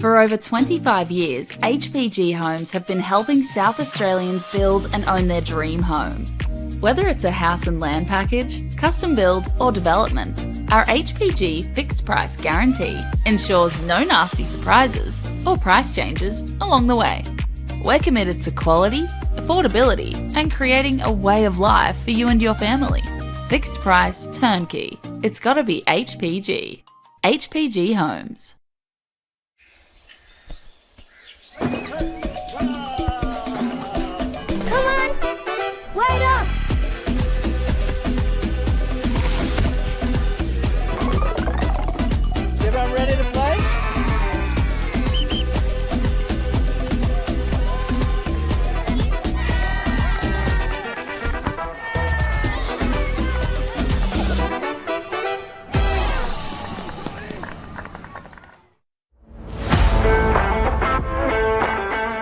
For over 25 years, HPG Homes have been helping South Australians build and own their dream home. Whether it's a house and land package, custom build or development, our HPG fixed price guarantee ensures no nasty surprises or price changes along the way. We're committed to quality, affordability and creating a way of life for you and your family. Fixed price, turnkey. It's gotta be HPG. HPG Homes. Come on! Wait up! Is everyone ready to play?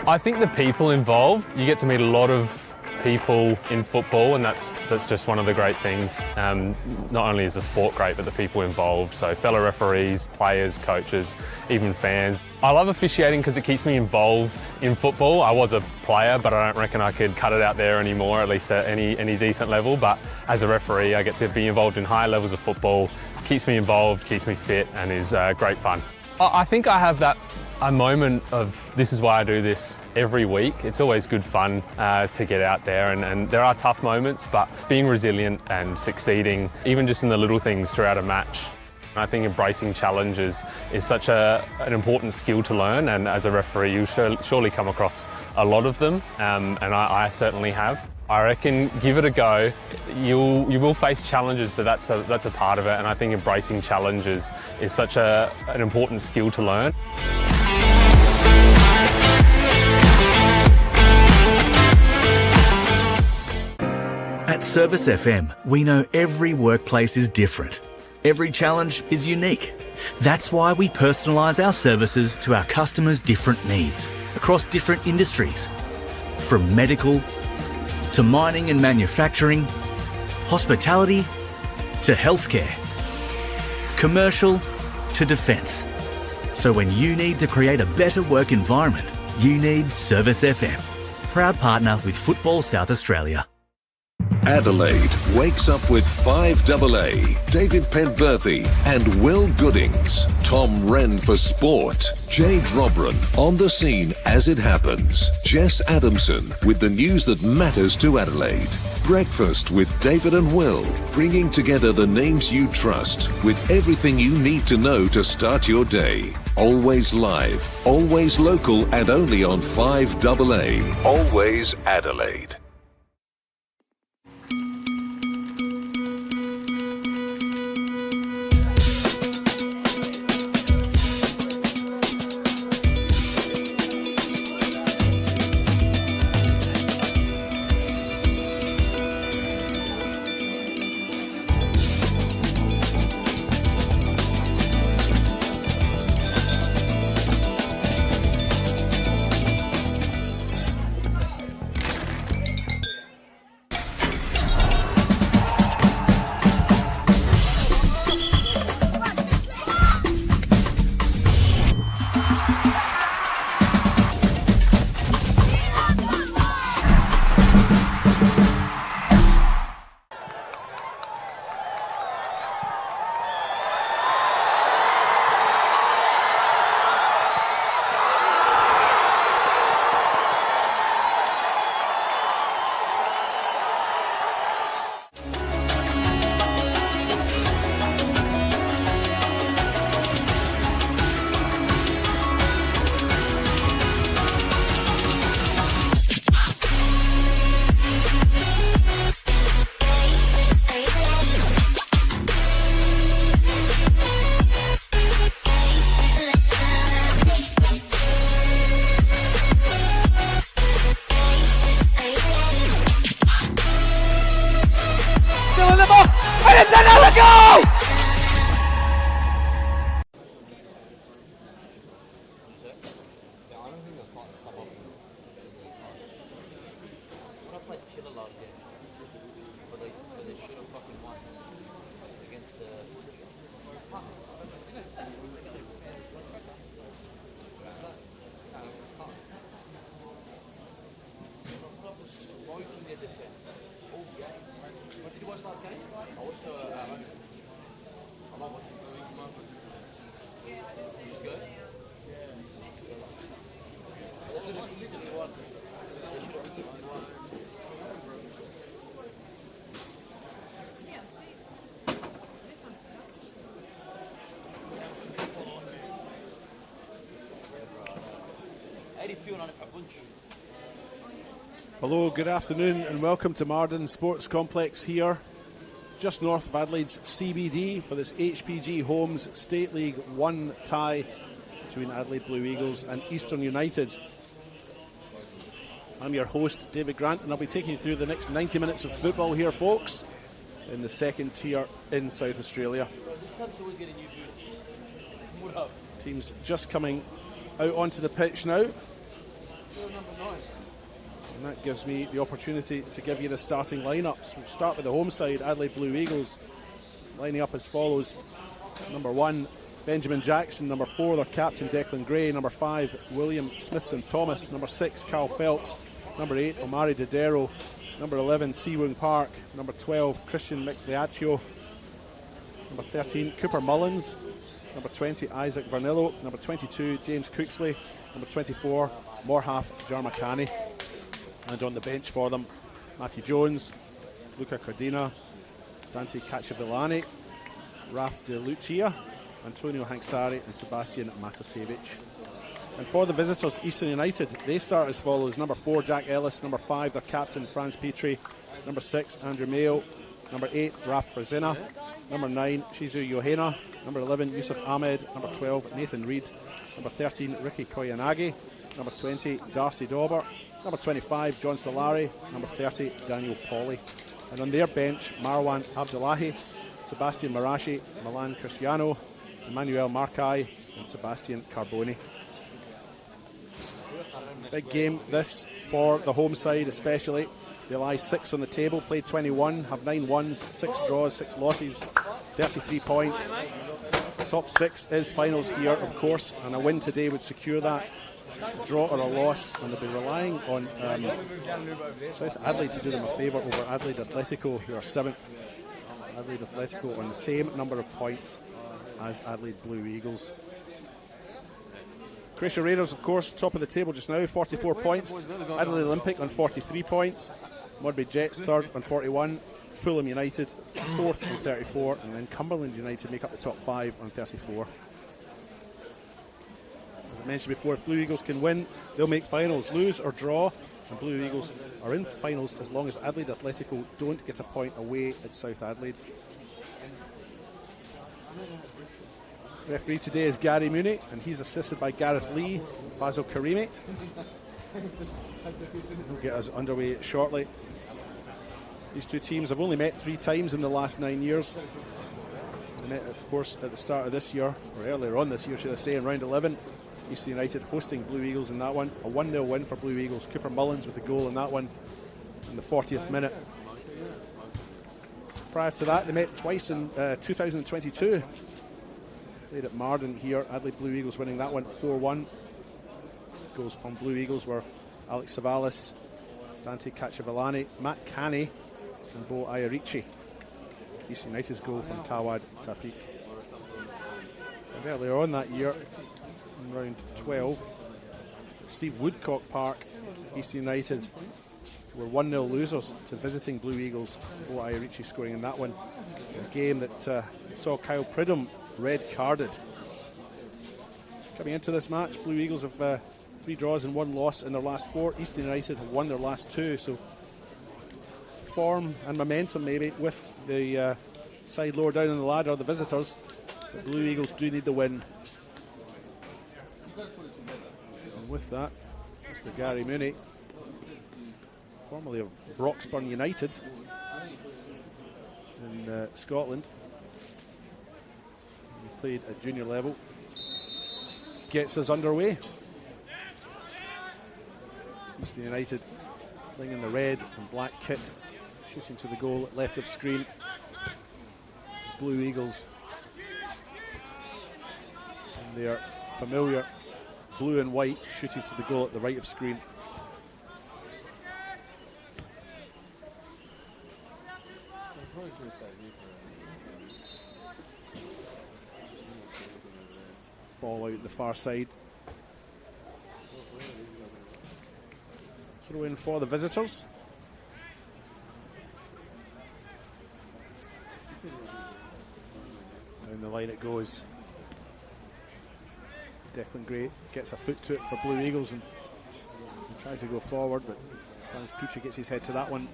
I think the people involved, you get to meet a lot of people in football, and that's just one of the great things. Not only is the sport great, but the people involved. So fellow referees, players, coaches, even fans. I love officiating because it keeps me involved in football. I was a player, but I don't reckon I could cut it out there anymore, at least at any decent level. But as a referee, I get to be involved in higher levels of football. Keeps me involved, keeps me fit, and is great fun. I think I have a moment of this is why I do this every week. It's always good fun to get out there, and there are tough moments, but being resilient and succeeding, even just in the little things throughout a match. I think embracing challenges is such an important skill to learn, and as a referee you surely come across a lot of them, and I certainly have. I reckon give it a go. You will face challenges, but that's a part of it, and I think embracing challenges is such an important skill to learn. At Service FM, we know every workplace is different. Every challenge is unique. That's why we personalise our services to our customers' different needs across different industries. From medical to mining and manufacturing, hospitality to healthcare, commercial to defence. So when you need to create a better work environment, you need Service FM. Proud partner with Football South Australia. Adelaide wakes up with 5AA, David Penberthy and Will Goodings. Tom Wren for sport. Jade Robran on the scene as it happens. Jess Adamson with the news that matters to Adelaide. Breakfast with David and Will, bringing together the names you trust with everything you need to know to start your day. Always live, always local and only on 5AA. Always Adelaide. Hello, good afternoon and welcome to Marden Sports Complex here, just north of Adelaide's CBD for this HPG Homes State League 1 tie between Adelaide Blue Eagles and Eastern United. I'm your host, David Grant, and I'll be taking you through the next 90 minutes of football here, folks, in the second tier in South Australia. Teams just coming out onto the pitch now. And that gives me the opportunity to give you the starting lineups. We'll start with the home side, Adelaide Blue Eagles, lining up as follows. Number 1, Benjamin Jackson. Number 4, their captain Declan Gray. Number 5, William Smithson-Thomas. Number 6, Carl Phelps. Number 8, Omari Dodero. Number 11, Siwoong Park. Number 12, Christian Migliaccio. Number 13, Cooper Mullins. Number 20, Isaac Vernillo. Number 22, James Cooksley. Number 24, Morhath Jarmakani. And on the bench for them, Matthew Jones, Luca Cardina, Dante Cacciavillani, Raf De Lucia, Antonio Hanksari and Sebastian Matosevic. And for the visitors, Eastern United, they start as follows. Number 4, Jack Ellis. Number 5, their captain, Franz Petrie. Number 6, Andrew Mayo. Number 8, Raf Frazina. Number 9, Shizu Yohena. Number 11, Yusuf Ahmed. Number 12, Nathan Reid. Number 13, Ricky Koyanagi. Number 20, Darcy Dauber. Number 25, John Solari. Number 30, Daniel Pauly. And on their bench, Marwan Abdullahi, Sebastian Marashi, Milan Cristiano, Emmanuel Marcai, and Sebastian Carboni. Big game this for the home side especially. They lie 6 on the table, played 21, have 9 wins, 6 draws, 6 losses, 33 points. Top 6 is finals here, of course, and a win today would secure that. A draw or a loss, and they'll be relying on South Adelaide to do them a favour over Adelaide Atletico, who are 7th. Adelaide Atletico on the same number of points as Adelaide Blue Eagles. Croatia Raiders, of course, top of the table just now, 44 points. Adelaide Olympic on 43 points. Mudbury Jets third on 41. Fulham United 4th on 34. And then Cumberland United make up the top 5 on 34. As I mentioned before, if Blue Eagles can win, they'll make finals. Lose or draw, and Blue Eagles are in finals as long as Adelaide Atletico don't get a point away at South Adelaide. Referee today is Gary Mooney, and he's assisted by Gareth Lee and Fazil Karimi. We'll get us underway shortly. These two teams have only met 3 times in the last 9 years. They met, of course, at the start of this year, or earlier on this year, should I say, in round 11. Eastern United hosting Blue Eagles in that one. A 1-0 win for Blue Eagles. Cooper Mullins with a goal in that one in the 40th minute. Prior to that, they met twice in 2022. Played at Marden here. Adelaide Blue Eagles winning that one 4-1. Goals from Blue Eagles were Alex Savalas, Dante Cacciavillani, Matt Canny and Bo Iarici. East United's goal from Tawad Tafiq. And earlier on that year, in round 12, Steve Woodcock Park, East United were 1-0 losers to visiting Blue Eagles. Bo Iarici scoring in that one. A game that saw Kyle Pridham red carded. Coming into this match, Blue Eagles have 3 draws and 1 loss in their last 4. Eastern United have won their last 2, so form and momentum maybe with the side lower down on the ladder, the visitors. But Blue Eagles do need the win. And with that, Mr. Gary Mooney, formerly of Broxburn United in Scotland, played at junior level, gets us underway. Eastern United playing in the red and black kit, shooting to the goal at left of screen. Blue Eagles in their familiar blue and white, shooting to the goal at the right of screen. Ball out the far side. Throw in for the visitors. Down the line it goes. Declan Gray gets a foot to it for Blue Eagles, and Tries to go forward, but Franz Petrie gets his head to that one.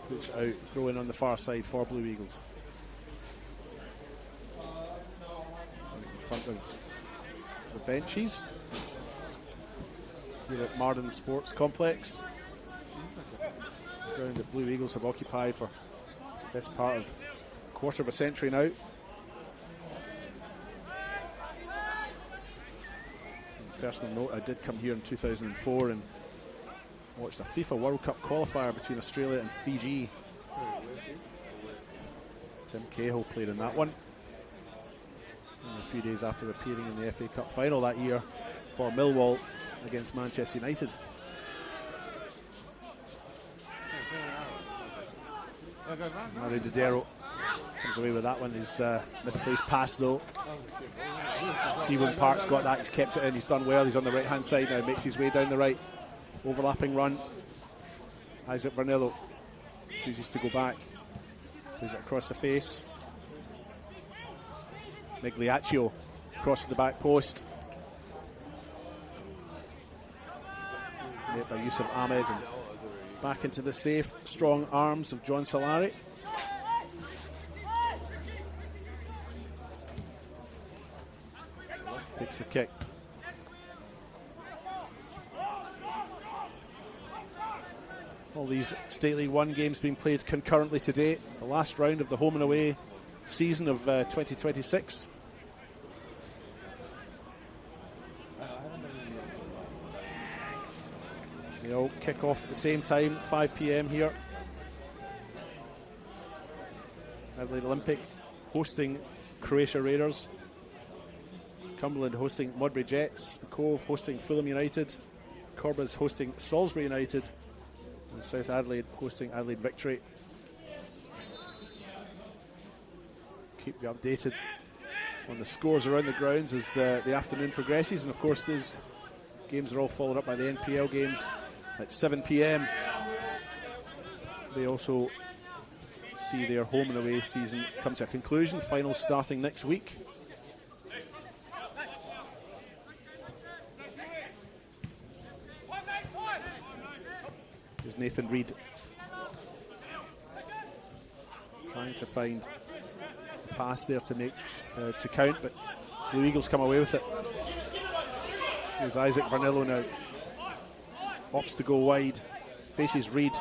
Puts out, throw in on the far side for Blue Eagles. In front of the benches here at Marden Sports Complex. Ground that Blue Eagles have occupied for the best part of a quarter of a century now. Personal note, I did come here in 2004 and watched a FIFA World Cup qualifier between Australia and Fiji. Tim Cahill played in that one. And a few days after appearing in the FA Cup final that year for Millwall against Manchester United. Mario Dodero comes away with that one. His misplaced pass though. Seawood Park's got that, he's kept it in, he's done well, he's on the right hand side now, makes his way down the right. Overlapping run. Isaac Vernillo chooses to go back. Plays it across the face. Migliaccio across the back post. Made by Yusuf Ahmed and back into the safe, strong arms of John Solari. Takes the kick. All these State League 1 games being played concurrently today. The last round of the home and away season of 2026. They all kick off at the same time, 5 p.m. here. Adelaide Olympic hosting Croatia Raiders. Cumberland hosting Modbury Jets. The Cove hosting Fulham United. Corbus hosting Salisbury United. And South Adelaide hosting Adelaide Victory. Keep you updated on the scores around the grounds as the afternoon progresses. And of course these games are all followed up by the NPL games at 7 p.m. They also see their home and away season come to a conclusion. Finals starting next week. There's Nathan Reid trying to find a pass there to make to count, but Blue Eagles come away with it. Here's Isaac Vernillo now. Opts to go wide, faces Reid,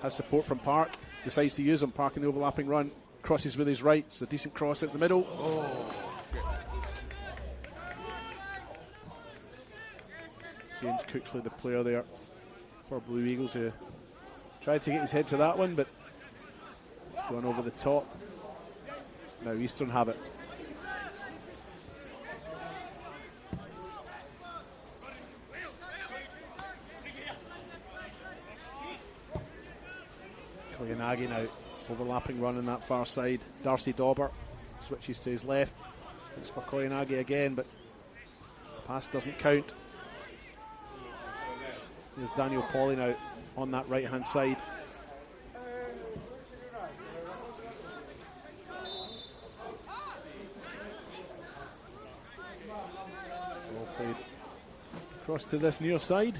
has support from Park, decides to use him. Park in the overlapping run, crosses with his right. It's a decent cross at the middle. James Cooksley, the player there for Blue Eagles, who tried to get his head to that one, but it's gone over the top. Now Eastern have it. Koyanagi now, overlapping run on that far side. Darcy Dauber switches to his left. Looks for Koyanagi again, but the pass doesn't count. There's Daniel Pauly now on that right hand side. Ball played across to this near side.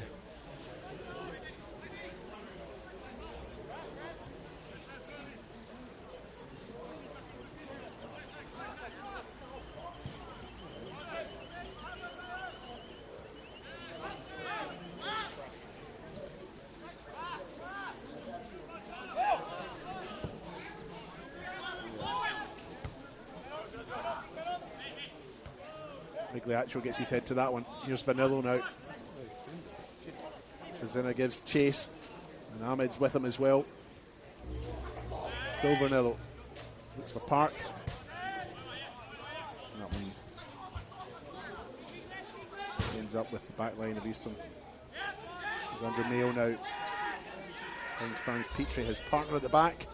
Migliaccio gets his head to that one. Here's Vanillo now. Chazina gives chase, and Ahmed's with him as well. Still Vanillo. Looks for Park. That one ends up with the back line of Eastern. There's Andrew Mayo now. Finds Franz Petrie, his partner at the back.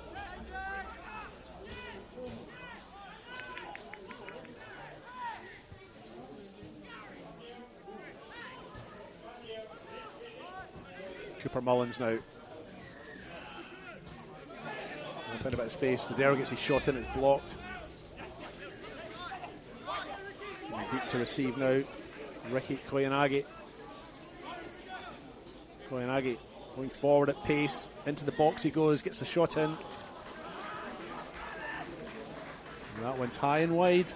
Cooper Mullins now. A bit of space. Dodero gets his shot in, it's blocked. Deep to receive now. Ricky Koyanagi. Koyanagi going forward at pace. Into the box he goes, gets the shot in. And that one's high and wide.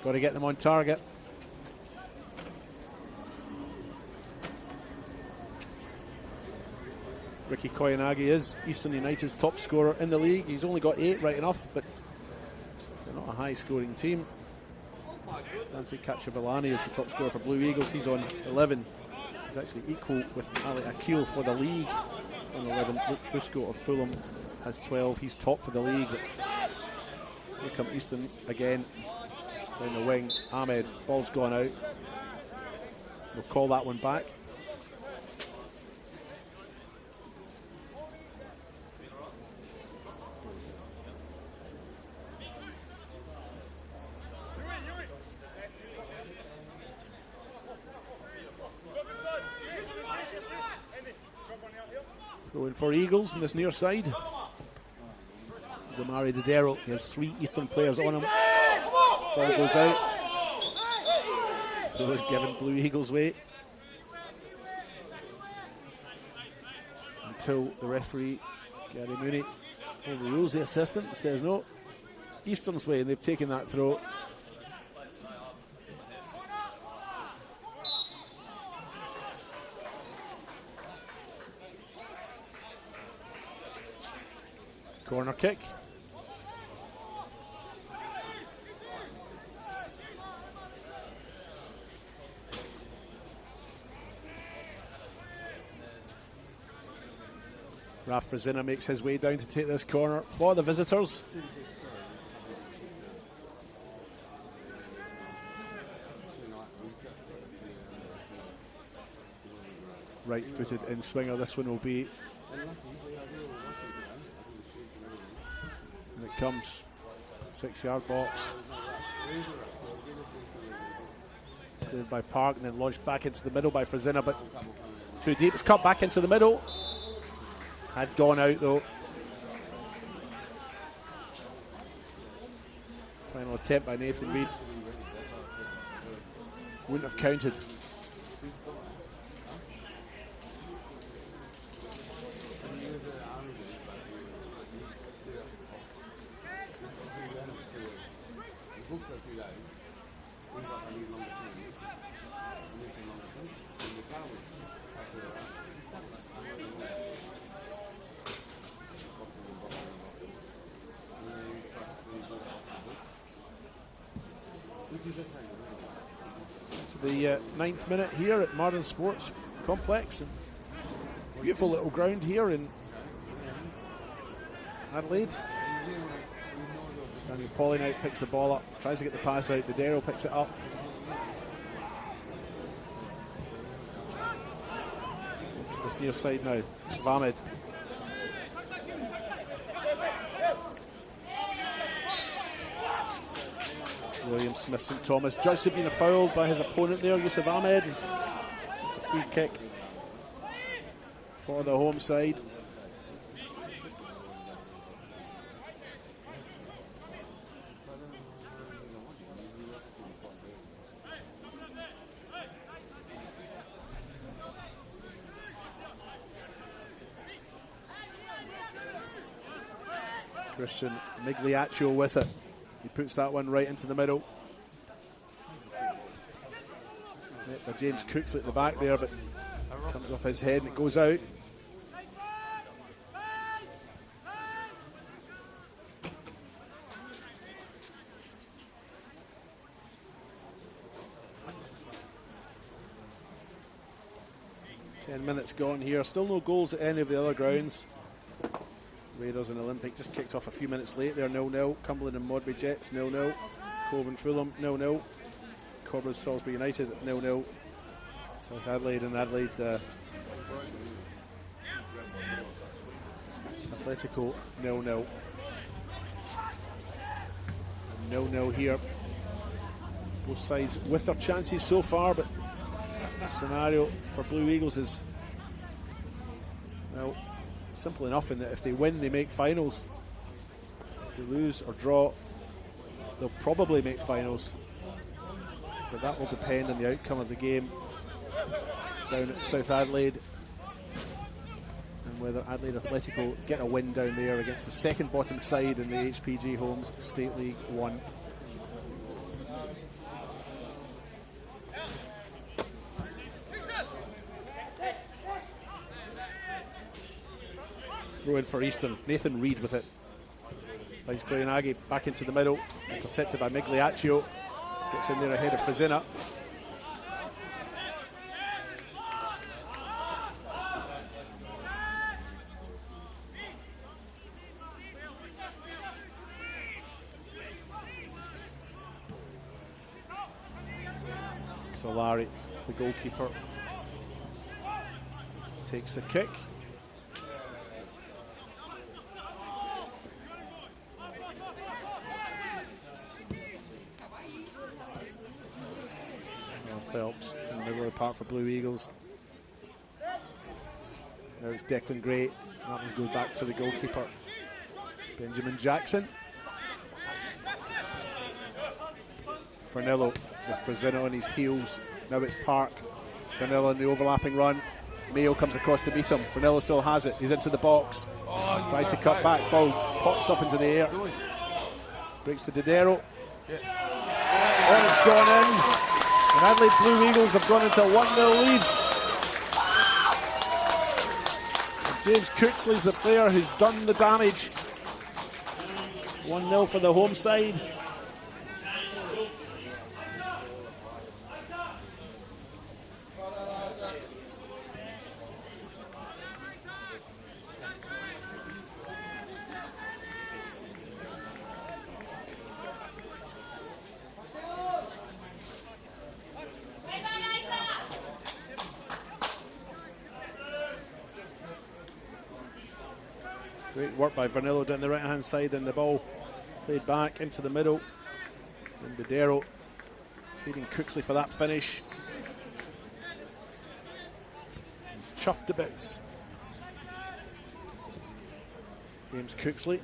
Got to get them on target. Ricky Koyanagi is Eastern United's top scorer in the league. He's only got 8, right enough, but they're not a high-scoring team. Dante Cacciavellani is the top scorer for Blue Eagles. He's on 11. He's actually equal with Ali Akil for the league on 11. Luke Fusco of Fulham has 12. He's top for the league. But here come Eastern again. Down the wing, Ahmed, ball's gone out. We'll call that one back. Going for Eagles in this near side. Zamari Dodero. He has 3 Eastern players on him. Ball goes out. Throw is given Blue Eagles' way. Until the referee, Gary Mooney, overrules the assistant and says no. Eastern's way, and they've taken that throw. Corner kick. Raf Frazina makes his way down to take this corner for the visitors. Right-footed in swinger, this one will be. And it comes 6-yard box. Cleared by Park and then launched back into the middle by Frazina, but too deep. It's cut back into the middle. Had gone out though. Final attempt by Nathan Reid. Wouldn't have counted. The 9th minute here at Marden Sports Complex. And beautiful little ground here in Adelaide. Daniel Pauling out, picks the ball up, tries to get the pass out. Dodero picks it up. To this near side now. It's Ahmed. William Smith St Thomas judged to have been fouled by his opponent there, Yusuf Ahmed. It's a free kick for the home side. Christian Migliaccio with it. He puts that one right into the middle. By James Cooks at the back there, but comes off his head and it goes out. Minutes gone here. Still no goals at any of the other grounds. Raiders and Olympic just kicked off a few minutes late there, 0-0. Cumberland and Modbury Jets, 0-0. Cove and Fulham, 0-0. Cobras Salisbury United, 0-0. South Adelaide and Adelaide Atletico, 0-0. 0-0 here. Both sides with their chances so far, but the scenario for Blue Eagles is, well, simple enough in that if they win, they make finals. If they lose or draw, they'll probably make finals. But that will depend on the outcome of the game down at South Adelaide, and whether Adelaide Atletico get a win down there against the second bottom side in the HPG Homes State League 1. Throw in for Eastern. Nathan Reid with it. Finds Koyanagi back into the middle. Intercepted by Migliaccio. Gets in there ahead of Frizina. Solari, the goalkeeper, takes the kick. Phelps in the middle of the park for Blue Eagles. Now it's Declan Gray. That one goes back to the goalkeeper, Benjamin Jackson. Fernillo with Frizina on his heels. Now it's Park. Fernillo in the overlapping run. Mayo comes across to meet him. Fernillo still has it. He's into the box. Tries to cut back. Ball pops up into the air. Breaks to Didero. Oh, it's gone in. And Adelaide Blue Eagles have gone into a 1-0 lead. And James Cooksley's the player who's done the damage. 1-0 for the home side. Great work by Vernillo down the right hand side, and the ball played back into the middle. And Didero feeding Cooksley for that finish. He's chuffed to bits. James Cooksley.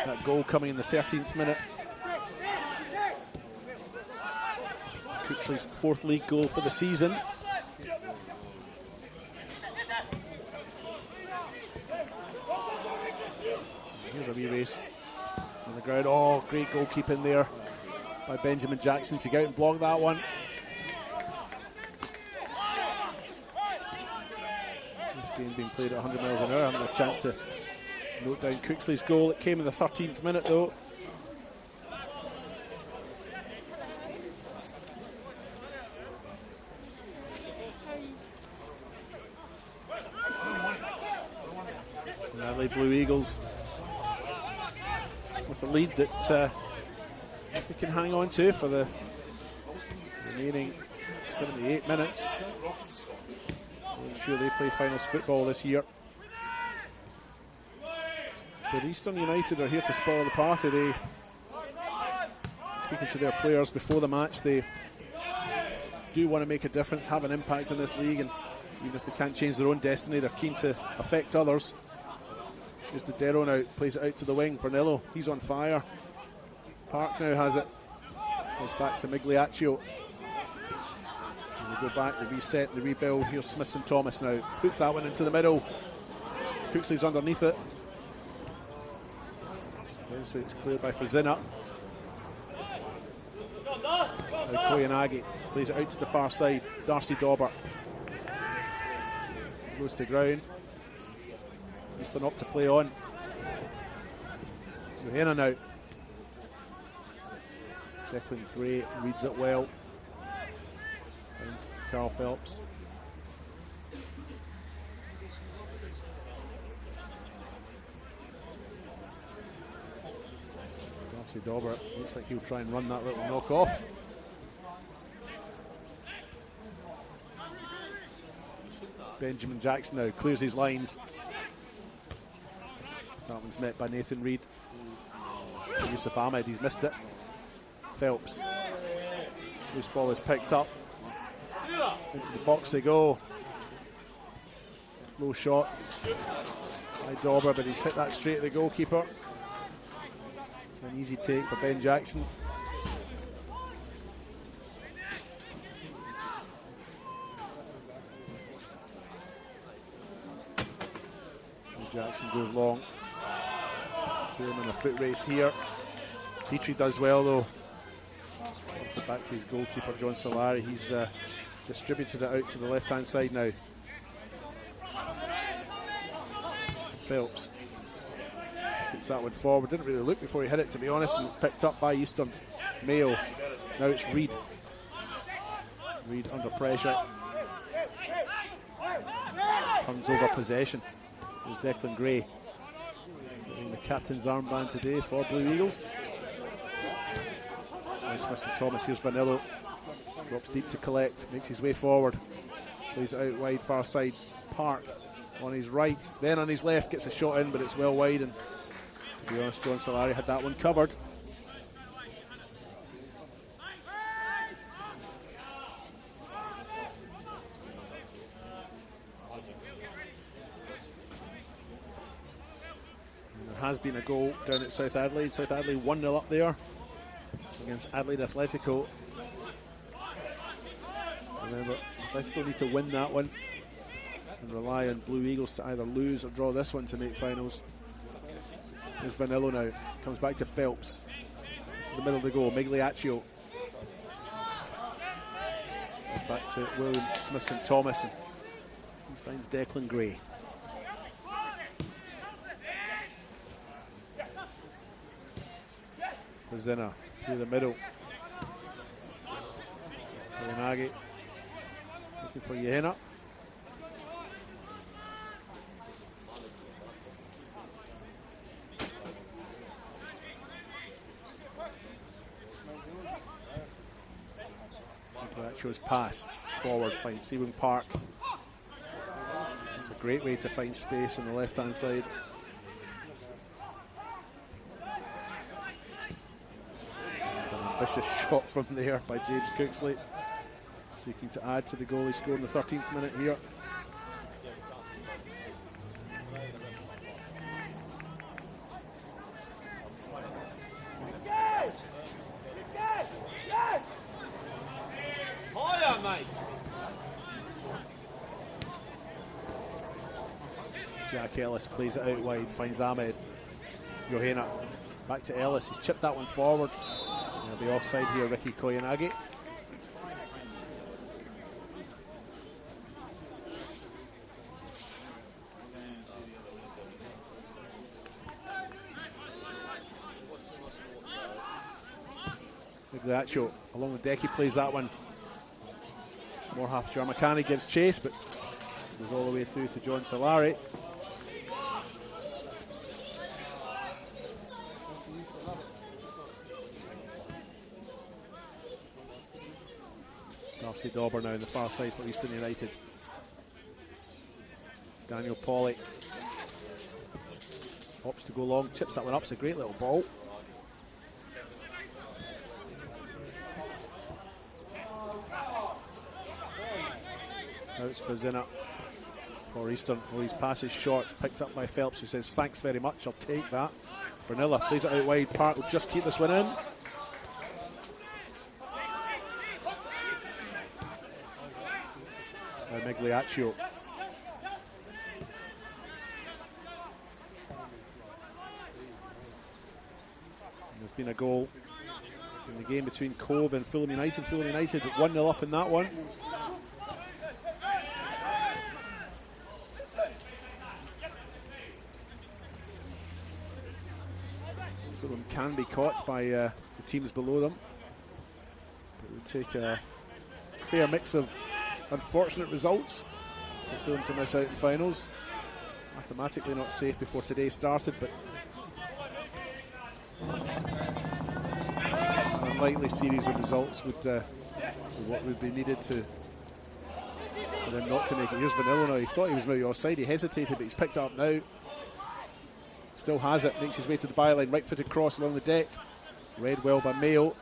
That goal coming in the 13th minute. Cooksley's 4th league goal for the season. Here's a wee race on the ground. Oh, great goalkeeping there by Benjamin Jackson to go out and block that one. This game being played at 100 miles an hour. I haven't had a chance to note down Cooksley's goal. It came in the 13th minute though. Blue Eagles with a lead that they can hang on to for the remaining 78 minutes. I'm sure they play finals football this year. But Eastern United are here to spoil the party. They, speaking to their players before the match, they do want to make a difference, have an impact in this league, and even if they can't change their own destiny, they're keen to affect others. Here's Didero now, plays it out to the wing. Fernillo, he's on fire. Park now has it. Goes back to Migliaccio. And they go back, they reset, they rebuild. Here's Smithson Thomas now. Puts that one into the middle. Cooksley's underneath it. It's cleared by Frizina. Now Koyanagi plays it out to the far side. Darcy Dauber goes to ground. Eastern up to play on. Johanna now. Declan Gray reads it well. Finds Carl Phelps. Darcy Dauber looks like he'll try and run that little knock off. Benjamin Jackson now clears his lines. That one's met by Nathan Reid. Yusuf Ahmed, he's missed it. Phelps. Loose ball is picked up. Into the box they go. Low shot. by Dauber, but he's hit that straight at the goalkeeper. An easy take for Ben Jackson. Jackson goes long. Two of them in a foot race here. Petrie does well though. Puts it back to his goalkeeper, John Solari. He's distributed it out to the left-hand side now. Phelps puts that one forward. Didn't really look before he hit it, to be honest, and it's picked up by Eastern. Mayo. Now it's Reid. Reid under pressure. Turns over possession. Is Declan Gray getting the captain's armband today for Blue Eagles. Smith and Thomas, here's Vanillo, drops deep to collect, makes his way forward, plays it out wide, far side. Park on his right, then on his left, gets a shot in, but it's well wide, and to be honest, John Solari had that one covered. Has been a goal down at South Adelaide. South Adelaide 1-0 up there against Adelaide Atletico. Remember, Atletico need to win that one and rely on Blue Eagles to either lose or draw this one to make finals. There's Vanillo now. Comes back to Phelps. To the middle of the goal. Migliaccio. Back to William Smith and Thomas. And he finds Declan Gray. Zinner through the middle. Koyanagi looking for Yehena. Shows pass forward, finds Sewing Park. It's a great way to find space on the left hand side. Vicious shot from there by James Cooksley, seeking to add to the goal he scored in the 13th minute here. Jack Ellis plays it out wide, finds Ahmed. Yohana back to Ellis, he's chipped that one forward. He'll be offside here, Ricky Koyanagi. Migliaccio along the deck, he plays that one. More half Jarmacani gives chase, but goes all the way through to John Solari. Darcy Dauber now on the far side for Eastern United. Daniel Pauly opts to go long, chips that one up, it's a great little ball. Now it's Fazina for Eastern. Oh, his pass is short, picked up by Phelps, who says thanks very much, I'll take that. Vernilla plays it out wide, Park will just keep this one in. Now Migliaccio. There's been a goal in the game between Cove and Fulham United. Fulham United 1-0 up in that one. Fulham can be caught by the teams below them. It would take a fair mix of unfortunate results for Fulham to miss out in finals. Mathematically not safe before today started, but an unlikely series of results would what would be needed to for them not to make it. Here's Vanillo now. He thought he was maybe offside. He hesitated, but he's picked it up now. Still has it. Makes his way to the byline. Right-footed cross along the deck. Read well by Mayo.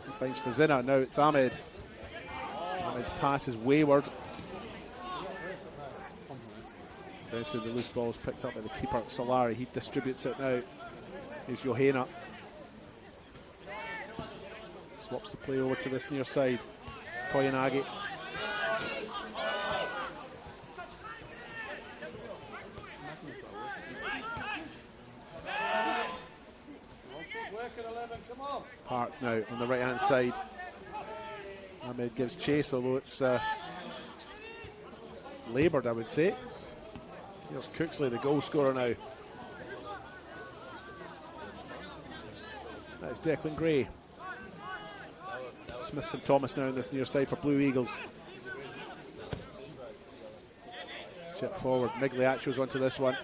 He finds Fazina. Now it's Ahmed. Ahmed's pass is wayward. Eventually the loose ball is picked up by the keeper, Solari. He distributes it now. Here's Johanna. Swaps the play over to this near side. Koyanagi. Park now on the right hand side. Ahmed gives chase, although it's laboured, I would say. Here's Cooksley, the goal scorer now. That's Declan Gray. Smith and Thomas now on this near side for Blue Eagles. Chip forward, Migliaccio's onto this one.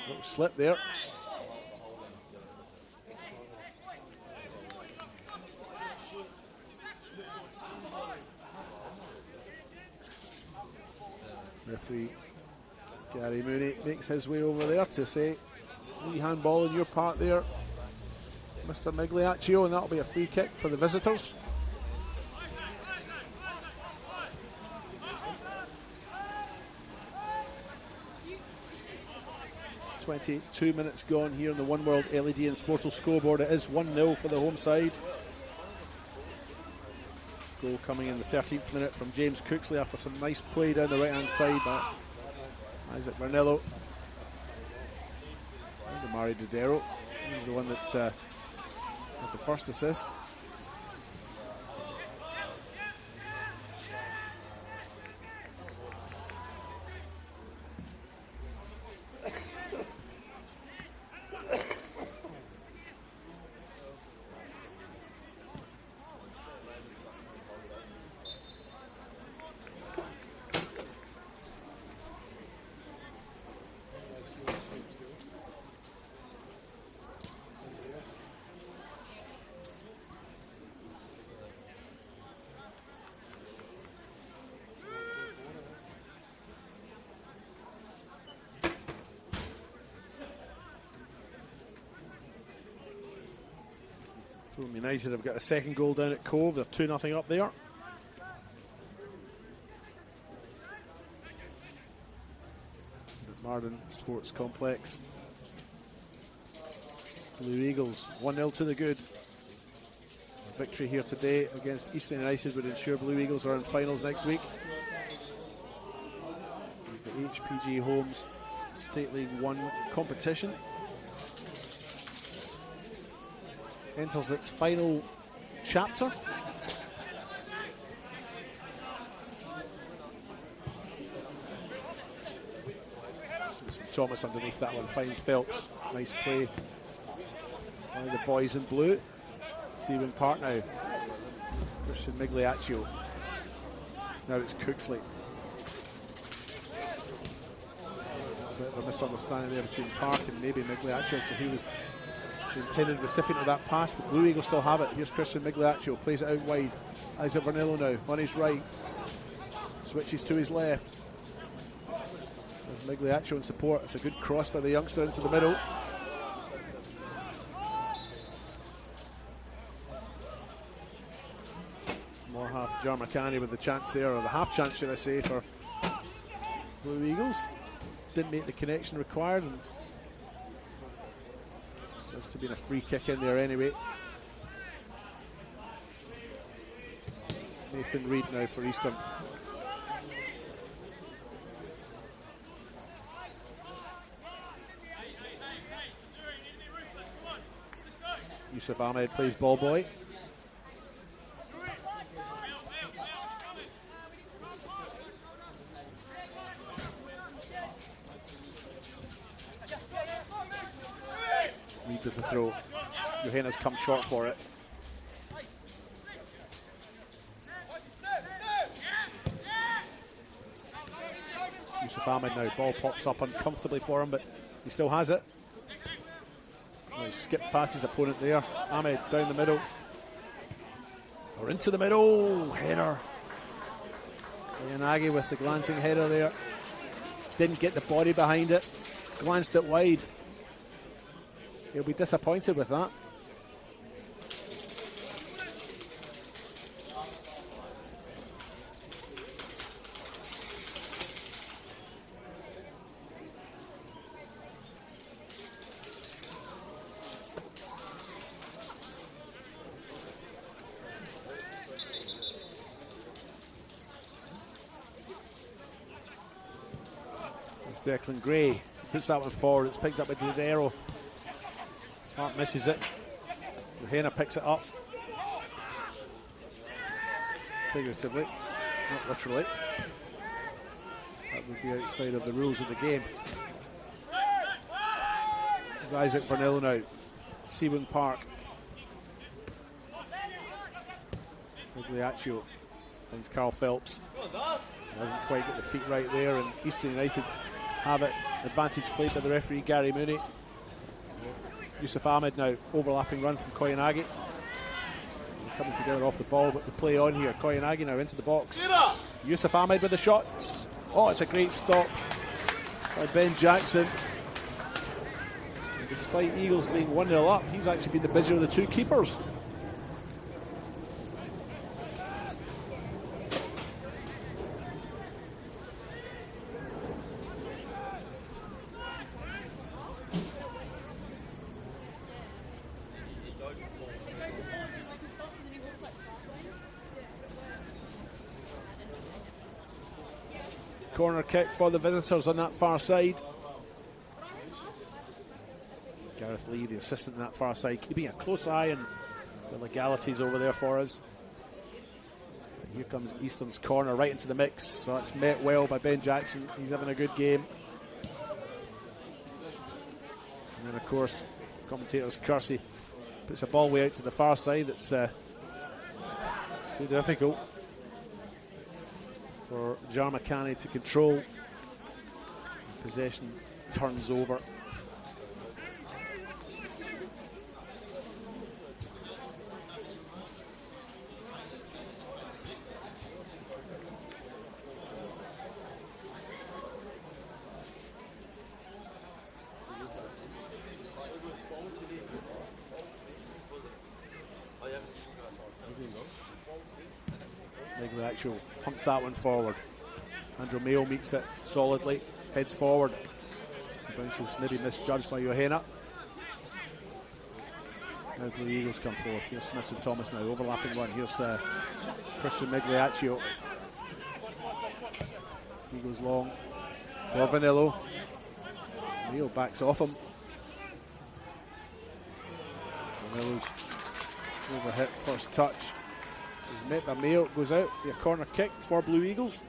Little slip there. Referee Gary Mooney makes his way over there to say, wee handball in your part there, Mr. Migliaccio, and that'll be a free kick for the visitors. .22 minutes gone here on the One World LED and Sportal scoreboard. It is 1-0 for the home side. Goal coming in the 13th minute from James Cooksley after some nice play down the right hand side by Isaac Vernillo. And Amari Dodero, he's the one that had the first assist. Fulham United have got a second goal down at Cove. They're 2-0 up there. Marden Sports Complex. Blue Eagles 1-0 to the good. A victory here today against Eastern United would ensure Blue Eagles are in finals next week. It's the HPG Homes State League 1 competition. Enters its final chapter. Thomas underneath that one finds Phelps. Nice play by the boys in blue. Stephen Park now. Christian Migliaccio. Now it's Cooksley. A bit of a misunderstanding there between Park and maybe Migliaccio as to who was the intended recipient of that pass, but Blue Eagles still have it. Here's Christian Migliaccio, plays it out wide. Isaac Vernillo now, on his right. Switches to his left. There's Migliaccio in support. It's a good cross by the youngster into the middle. More half Jarmacani with the chance there, or the half chance should I say, for Blue Eagles. Didn't make the connection required, and there's to be a free kick in there anyway. Nathan Reid now for Eastern. Yusuf Ahmed plays ball boy. Reid with the throw. Johanna's come short for it. Yusuf Ahmed now, ball pops up uncomfortably for him, but he still has it. He skipped past his opponent there. Ahmed down the middle. Or into the middle. Header. Yanagi with the glancing header there. Didn't get the body behind it. Glanced it wide. He'll be disappointed with that. Declan Gray puts that one forward. It's picked up by Didero. Hart misses it. Johanna picks it up. Figuratively, not literally. That would be outside of the rules of the game. It's Isaac Vernillo now. Sebring Park. Migliaccio finds Carl Phelps. Doesn't quite get the feet right there, and Eastern United have it. Advantage played by the referee Gary Mooney. Yusuf Ahmed now, overlapping run from Koyanagi. Coming together off the ball, but the play on here. Koyanagi now into the box. Yusuf Ahmed with the shots. Oh, it's a great stop by Ben Jackson. And despite Eagles being 1-0 up, he's actually been the busier of the two keepers. Corner kick for the visitors on that far side. Gareth Lee, the assistant on that far side, keeping a close eye on the legalities over there for us. And here comes Eastern's corner right into the mix. So it's met well by Ben Jackson. He's having a good game. And then, of course, commentator's Kersey puts a ball way out to the far side. It's too difficult for Jarmacani to control. Possession turns over. Migliaccio pumps that one forward. Andrew Mayo meets it solidly, heads forward. Bounces maybe misjudged by Johanna. Now Blue Eagles come forth. Here's Smith and Thomas now, overlapping one. Here's Christian Migliaccio. He goes long for Vernillo. Mayo backs off him. Vernillo's overhit first touch. He's met by Mayo, goes out, be a corner kick for Blue Eagles.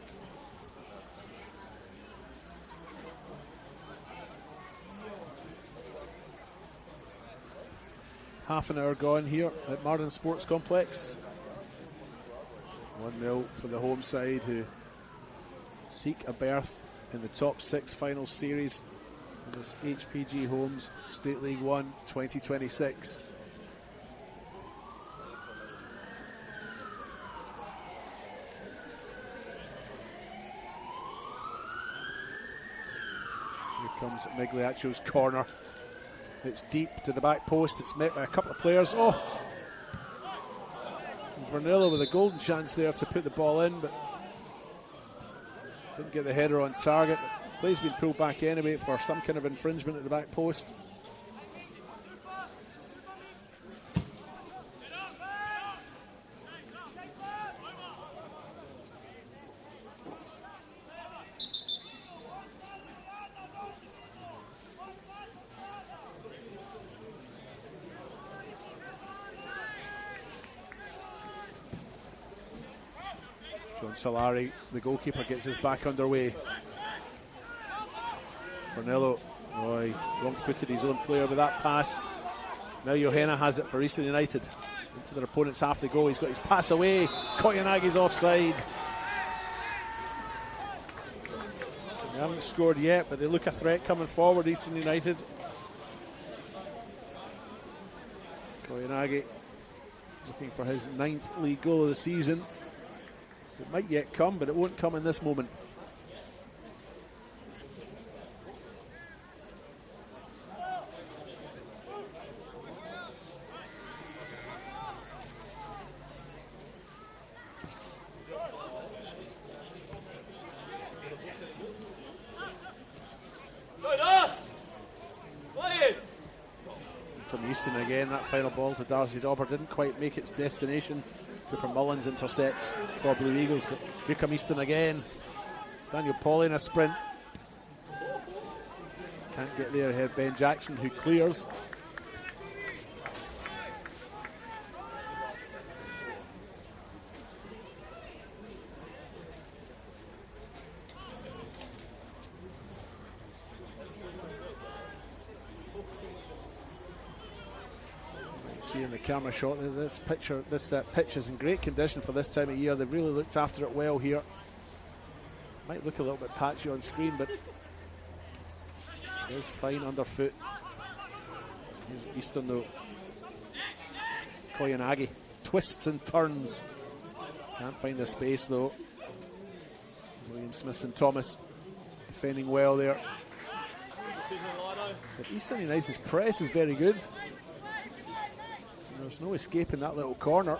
Half an hour gone here at Marden Sports Complex. 1-0 for the home side, who seek a berth in the top 6 final series of this HPG Homes State League 1 2026. Comes Migliaccio's corner. It's deep to the back post. It's met by a couple of players. Oh! Vernillo with a golden chance there to put the ball in, but didn't get the header on target. But play's been pulled back anyway for some kind of infringement at the back post. Solari, the goalkeeper, gets his back underway. Vernillo, wrong-footed his own player with that pass. Now Johanna has it for Eastern United. Into their opponent's half they go. He's got his pass away. Koyanagi's offside. They haven't scored yet, but they look a threat coming forward, Eastern United. Koyanagi looking for his 9th league goal of the season. It might yet come, but it won't come in this moment. From Euston again, that final ball to Darcy Dauber didn't quite make its destination. Cooper Mullins intercepts for Blue Eagles, but here come Easton again. Daniel Pauly in a sprint. Can't get there ahead. Ben Jackson, who clears. See in the camera shot, this pitch is in great condition for this time of year. They've really looked after it well here. Might look a little bit patchy on screen, but it is fine underfoot. Here's Eastern though. Koyanagi twists and turns. Can't find the space though. William Smith and Thomas defending well there. But Eastern United's press is very good. There's no escaping that little corner.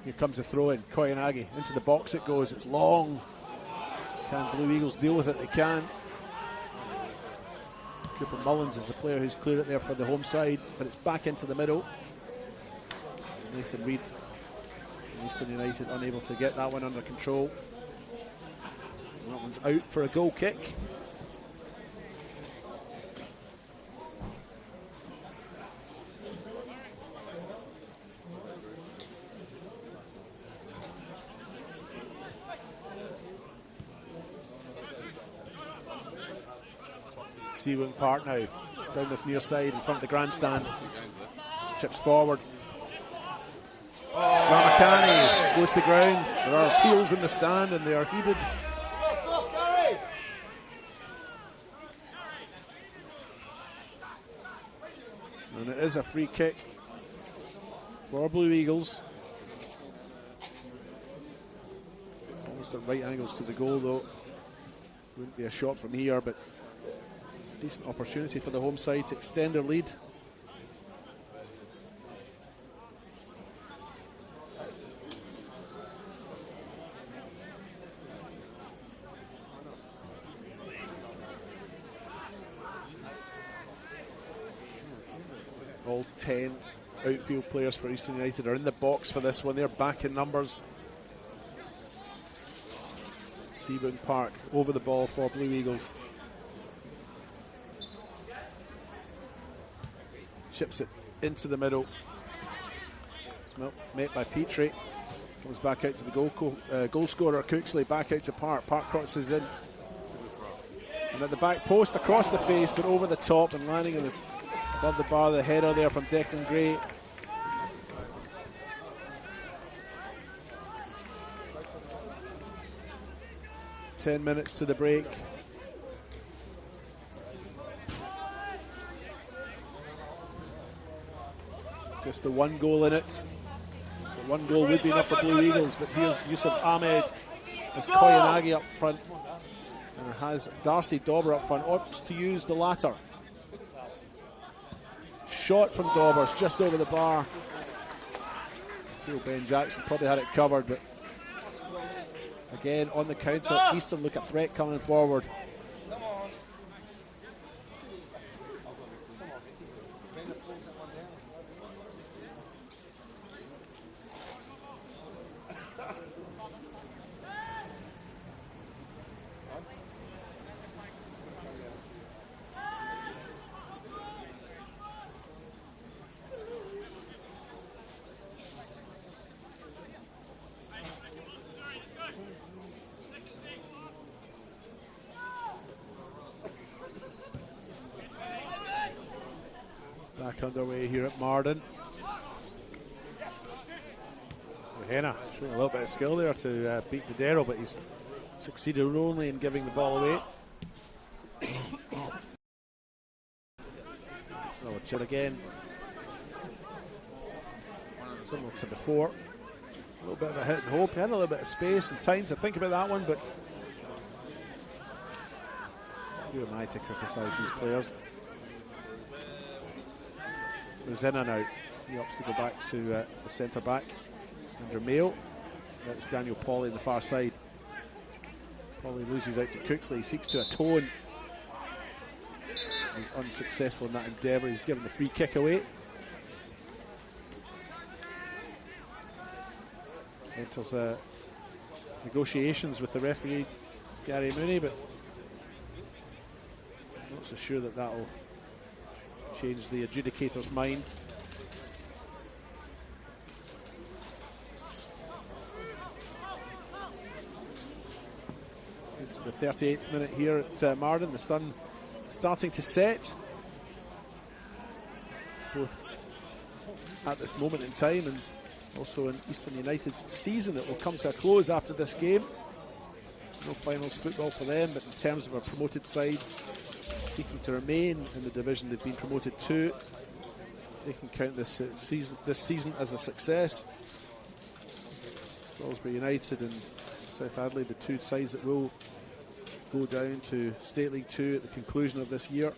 Here comes the throw in. Koyanagi into the box it goes. It's long. Can Blue Eagles deal with it? They can. Cooper Mullins is the player who's cleared it there for the home side, but it's back into the middle. Nathan Reid from Eastern United unable to get that one under control. That one's out for a goal kick. Seawing Park now, down this near side in front of the grandstand. Chips forward. Ramakani goes to ground. There are appeals in the stand and they are heeded. And it is a free kick for Blue Eagles. Almost at right angles to the goal though. Wouldn't be a shot from here, but decent opportunity for the home side to extend their lead. All 10 outfield players for Eastern United are in the box for this one. They're back in numbers. Seabourn Park over the ball for Blue Eagles. Chips it into the middle. It's met by Petrie. Comes back out to the goal scorer Cooksley. Back out to Park. Park crosses in. And at the back post across the face, but over the top and landing above the bar. The header there from Declan Gray. Ten minutes to the break. Just the one goal in it. The one goal would be enough for Blue Eagles, but here's Yusuf Ahmed. Has Koyanagi up front and has Darcy Dauber up front. Opts to use the latter. Shot from Daubers just over the bar. I feel Ben Jackson probably had it covered, but again on the counter, Eastern look at threat coming forward. Back underway here at Marden. Henna showing a little bit of skill there to beat Badero, but he's succeeded only in giving the ball away. Another chip again. Similar to before. A little bit of a hit and hope. He had a little bit of space and time to think about that one, but who am I to criticise these players? Zina now. He opts to go back to the centre back. Andrew Mayo. That's Daniel Pauly on the far side. Pauly loses out to Cooksley. He seeks to atone. He's unsuccessful in that endeavour. He's given the free kick away. enters negotiations with the referee, Gary Mooney, but I'm not so sure that that'll change the adjudicator's mind. It's the 38th minute here at Marden. The sun starting to set, both at this moment in time and also in Eastern United's season. It will come to a close after this game. No finals football for them, but in terms of a promoted side seeking to remain in the division they've been promoted to, they can count this season as a success. Salisbury United and South Adelaide, the two sides that will go down to State League 2 at the conclusion of this year.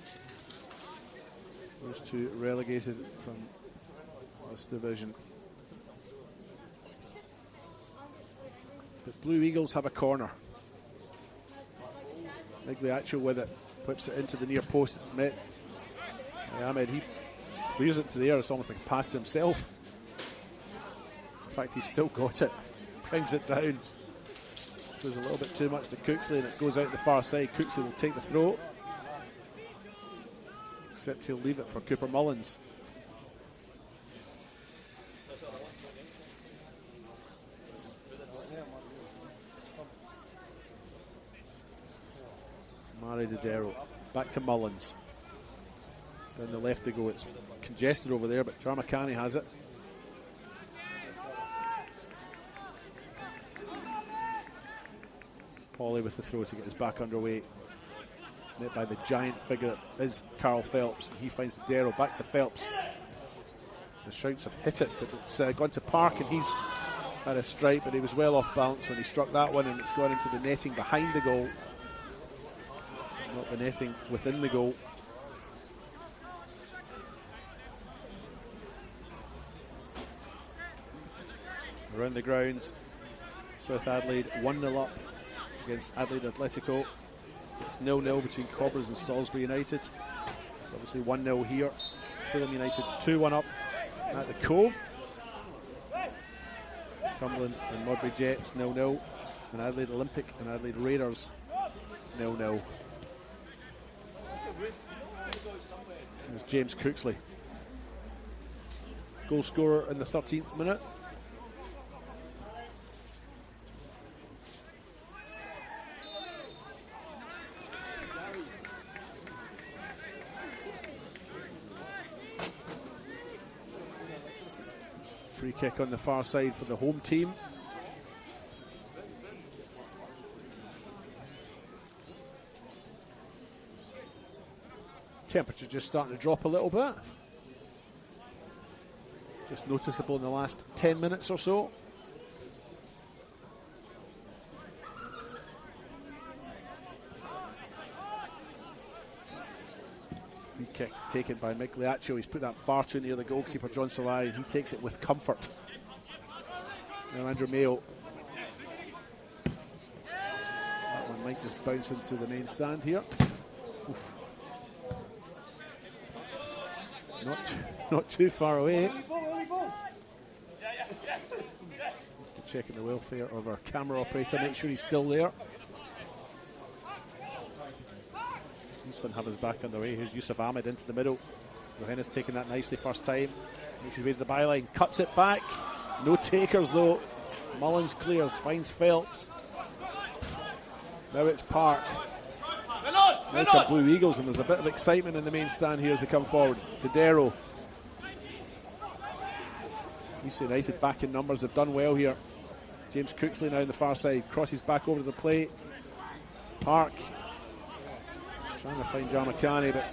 Those two relegated from this division. The Blue Eagles have a corner. Migliaccio with it, whips it into the near post. It's met by Ahmed. He clears it to the air. It's almost like a pass to himself. In fact, he's still got it. Brings it down. Goes a little bit too much to Cooksley, and it goes out the far side. Cooksley will take the throw, except he'll leave it for Cooper Mullins. Mari Dodero, back to Mullins. Down the left they go. It's congested over there, but Jarmakani has it. Pauly with the throw to get his back underway. Met by the giant figure that is Carl Phelps. And he finds Dodero, back to Phelps. The Shouts have hit it, but it's gone to Park, and he's had a strike, but he was well off balance when he struck that one, and it's gone into the netting behind the goal. Not the netting within the goal. Around the grounds, South Adelaide 1-0 up against Adelaide Atletico. It's 0-0 between Cobbers and Salisbury United. It's obviously 1-0 here. Fulham United 2-1 up at the Cove. Cumberland and Modbury Jets 0-0. And Adelaide Olympic and Adelaide Raiders 0-0. There's James Cooksley, goal scorer in the 13th minute. Free kick on the far side for the home team. Temperature just starting to drop a little bit. Just noticeable in the last 10 minutes or so. Free kick taken by Migliaccio. He's put that far too near the goalkeeper, John Solari, and he takes it with comfort. Now Andrew Mayo. That one might just bounce into the main stand here. Oof. Not too far away. Checking the welfare of our camera operator, make sure he's still there. Easton have his back underway. Here's Yusuf Ahmed into the middle. Johannes taking that nicely first time. Makes his way to the byline, cuts it back. No takers though. Mullins clears, finds Phelps. Now it's Park. Now come Blue Eagles, and there's a bit of excitement in the main stand here as they come forward. Dodero. East United back in numbers, they've done well here. James Cooksley now on the far side, crosses back over to the plate. Park trying to find Jarmakani, but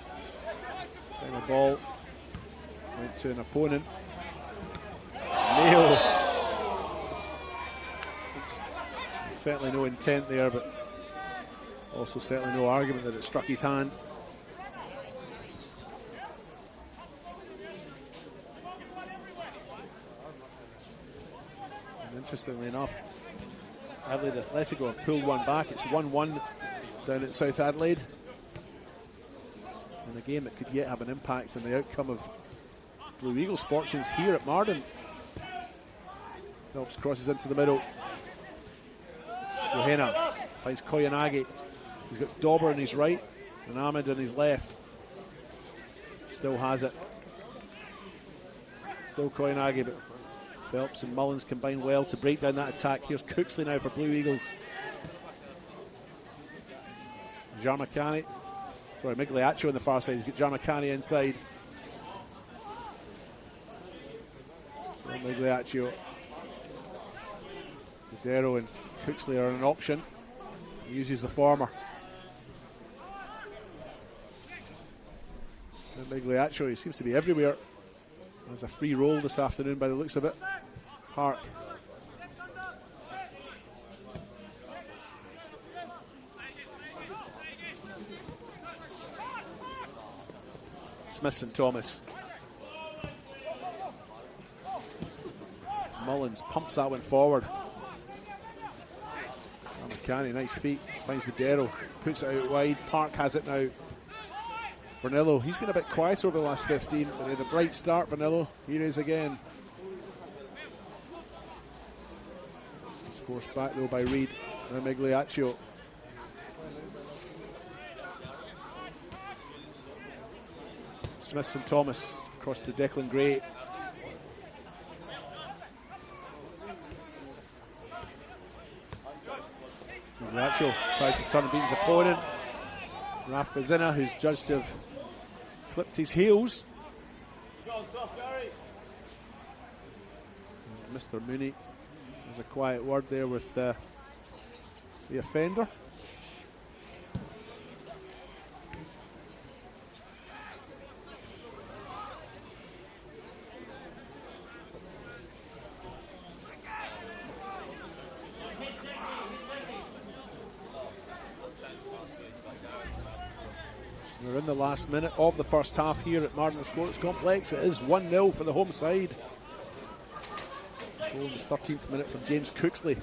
final ball went to an opponent. Mayo. Certainly no intent there, but also certainly no argument that it struck his hand. And interestingly enough, Adelaide Atletico have pulled one back. It's 1-1 down at South Adelaide. In a game that could yet have an impact on the outcome of Blue Eagles' fortunes here at Marden. Phelps crosses into the middle. Johanna finds Koyanagi. He's got Dauber on his right and Ahmed on his left. Still has it. Still Koyanagi, but Phelps and Mullins combine well to break down that attack. Here's Cooksley now for Blue Eagles. Jarmakani. Sorry, Migliaccio on the far side. He's got Jarmakani inside. Still Migliaccio. Dero and Cooksley are an option. He uses the former. And Migliaccio, he seems to be everywhere. There's a free roll this afternoon by the looks of it. Park. Smithson Thomas. Mullins pumps that one forward. McCanny, nice feet, finds the Dero, puts it out wide. Park has it now. Vernillo, he's been a bit quiet over the last 15, but he had a bright start, Vernillo. Here he is again. He's forced back though by Reid. Now Migliaccio. Smithson Thomas across to Declan Gray. Migliaccio tries to turn and beat his opponent. Raf Vizina, who's judged to have clipped his heels. Mr. Mooney has a quiet word there with the offender. We're in the last minute of the first half here at Martin Sports Complex. It is 1-0 for the home side. Goal in the 13th minute from James Cooksley.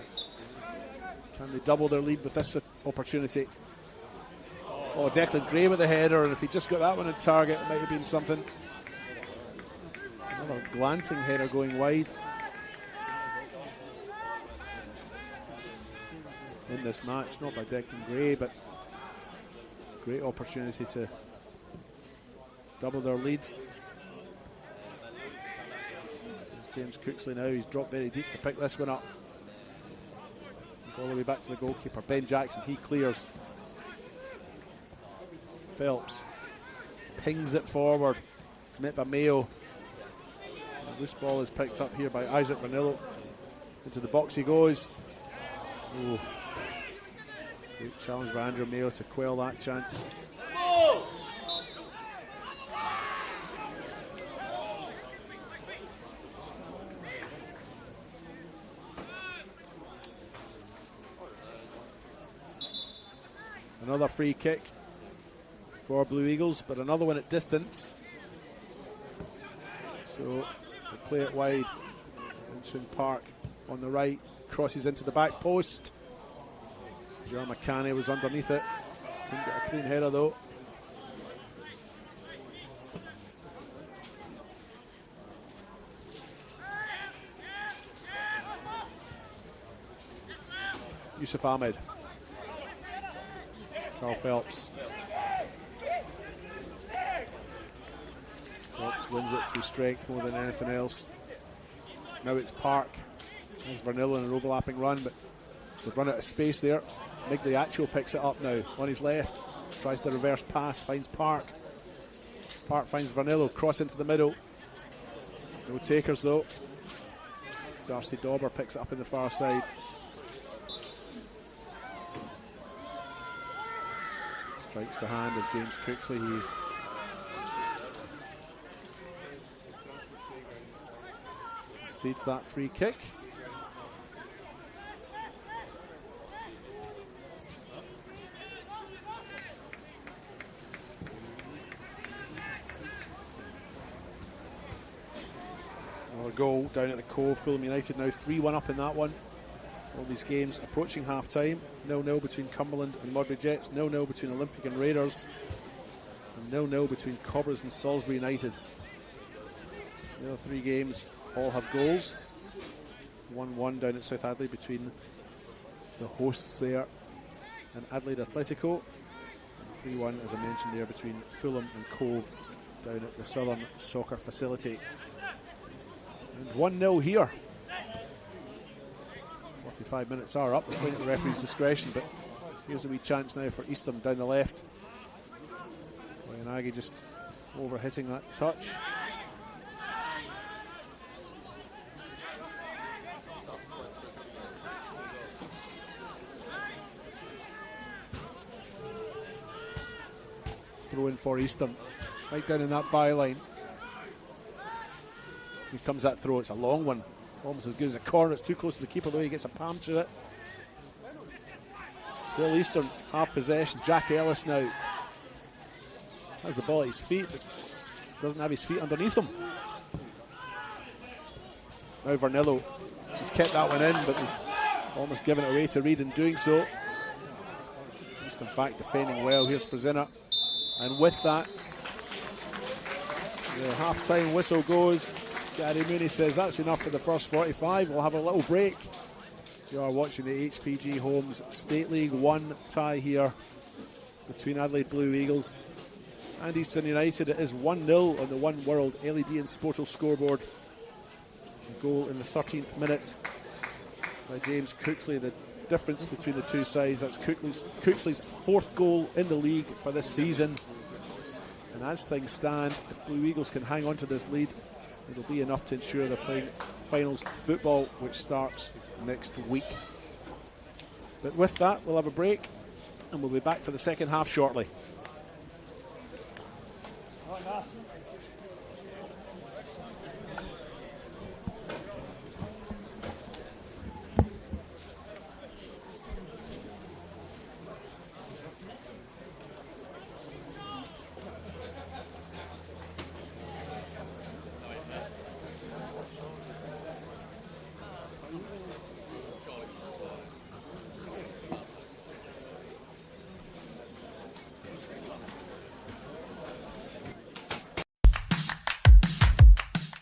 Can they double their lead with this opportunity? Oh, Declan Gray with the header, and if he just got that one in target, it might have been something. Another glancing header going wide. In this match, not by Declan Gray, but great opportunity to double their lead. There's James Cooksley now, he's dropped very deep to pick this one up. All the way back to the goalkeeper, Ben Jackson, he clears. Phelps pings it forward. It's met by Mayo. The loose ball is picked up here by Isaac Vernillo. Into the box he goes. Oh. Great challenge by Andrew Mayo to quell that chance. Another free kick for Blue Eagles, but another one at distance. So they play it wide. Vincent Park on the right, crosses into the back post. Jarmakani was underneath it. Couldn't get a clean header though. Yusuf Ahmed. Carl Phelps. Phelps wins it through strength more than anything else. Now it's Park. There's Vernillo in an overlapping run, but they've run out of space there. Migliaccio picks it up now on his left. Tries the reverse pass, finds Park. Park finds Vernillo, cross into the middle. No takers though. Darcy Dauber picks it up in the far side. Strikes the hand of James Cooksley. He concedes that free kick. Another goal down at the Cove. Fulham United now 3-1 up in that one. All these games approaching half time. 0-0 between Cumberland and Mudbury Jets. 0-0 between Olympic and Raiders. And 0-0 between Cobbers and Salisbury United. The other three games all have goals. 1-1 down at South Adelaide between the hosts there and Adelaide Atletico. And 3-1, as I mentioned there, between Fulham and Cove down at the Southern Soccer Facility. And 1-0 here. 45 minutes are up. They're playing at the referee's discretion, but here's a wee chance now for Eastham down the left. Wayanagi just over-hitting that touch. Throw in for Eastham, right down in that byline. Here comes that throw, it's a long one. Almost as good as a corner, it's too close to the keeper though, he gets a palm to it. Still Eastern, half possession. Jack Ellis now has the ball at his feet, but doesn't have his feet underneath him. Now Vernillo, he's kept that one in, but he's almost given it away to Reid in doing so. Eastern back defending well, here's Frazina. And with that, the half-time whistle goes. Gary Mooney says that's enough for the first 45. We'll have a little break. You are watching the HPG Homes State League 1 tie here between Adelaide Blue Eagles and Eastern United. It is 1-0 on the One World LED and Sportal scoreboard. A goal in the 13th minute by James Cooksley. The difference between the two sides, that's Cooksley's 4th goal in the league for this season. And as things stand, if Blue Eagles can hang on to this lead, it'll be enough to ensure they're playing finals football, which starts next week. But with that, we'll have a break and we'll be back for the second half shortly.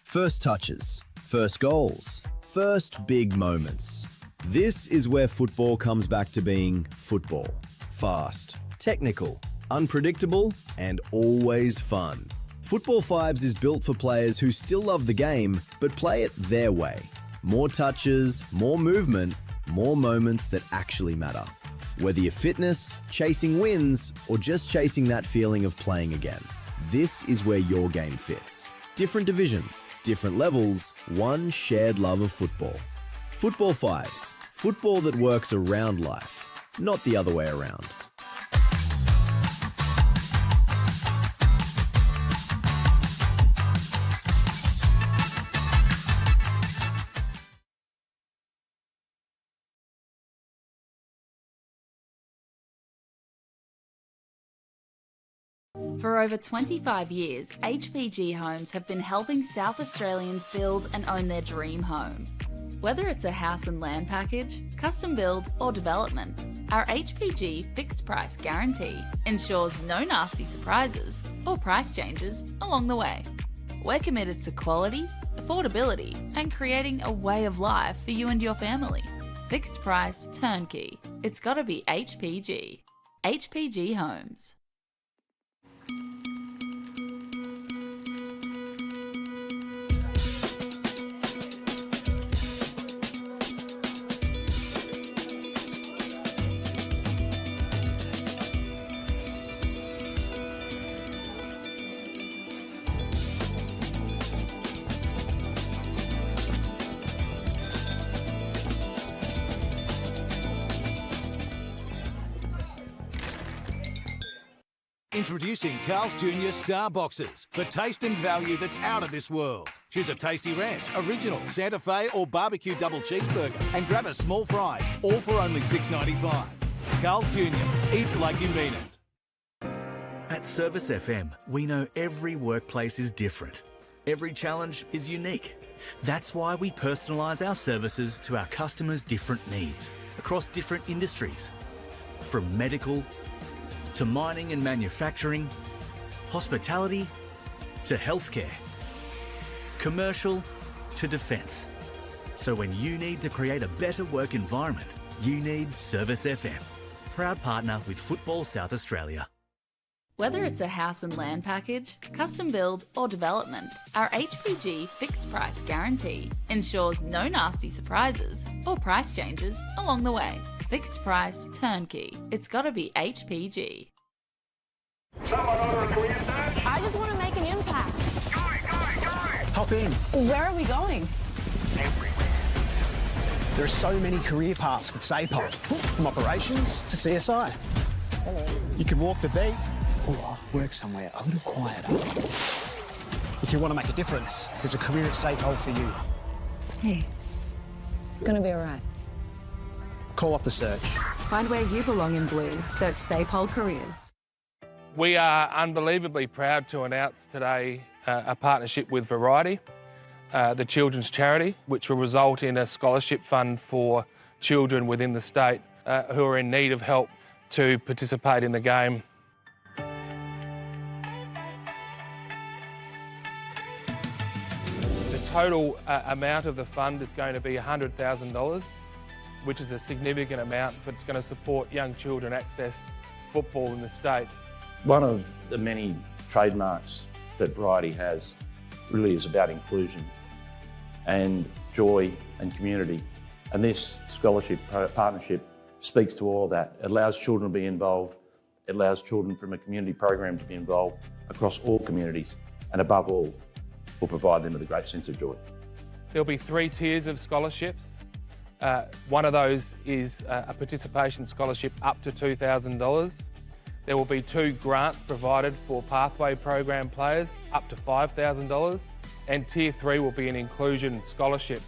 First touches, first goals, first big moments. This is where football comes back to being football. Fast, technical, unpredictable, and always fun. Football Fives is built for players who still love the game, but play it their way. More touches, more movement, more moments that actually matter. Whether you're fitness, chasing wins, or just chasing that feeling of playing again, this is where your game fits. Different divisions, different levels, one shared love of football. Football Fives, football that works around life, not the other way around. For over 25 years, HPG Homes have been helping South Australians build and own their dream home. Whether it's a house and land package, custom build or development, our HPG fixed price guarantee ensures no nasty surprises or price changes along the way. We're committed to quality, affordability and creating a way of life for you and your family. Fixed price turnkey. It's gotta be HPG. HPG Homes. Introducing Carl's Jr. Star Boxes for taste and value that's out of this world. Choose a tasty ranch, original, Santa Fe or barbecue double cheeseburger and grab a small fries, all for only $6.95. Carl's Jr. Eat like you mean it. At Service FM, we know every workplace is different. Every challenge is unique. That's why we personalise our services to our customers' different needs across different industries. From medical to mining and manufacturing, hospitality to healthcare, commercial to defence. So when you need to create a better work environment, you need Service FM. Proud partner with Football South Australia. Whether it's a house and land package, custom build or development, our HPG fixed price guarantee ensures no nasty surprises or price changes along the way. Fixed price, turnkey. It's gotta be HPG. I just want to make an impact. Hop in. Where are we going? There are so many career paths with SAPOL, from operations to CSI. You can walk the beat or work somewhere a little quieter. If you want to make a difference, there's a career at SAPOL for you. Hey, it's going to be all right. Call up the search. Find where you belong in blue. Search SAPOL Careers. We are unbelievably proud to announce today a partnership with Variety, the children's charity, which will result in a scholarship fund for children within the state who are in need of help to participate in the game. The total amount of the fund is going to be $100,000, which is a significant amount, but it's going to support young children access football in the state. One of the many trademarks that Variety has really is about inclusion and joy and community. And this scholarship partnership speaks to all of that. It allows children to be involved. It allows children from a community program to be involved across all communities. And above all, will provide them with a great sense of joy. There'll be 3 tiers of scholarships. One of those is a participation scholarship up to $2,000. There will be 2 grants provided for pathway program players up to $5,000, and tier 3 will be an inclusion scholarship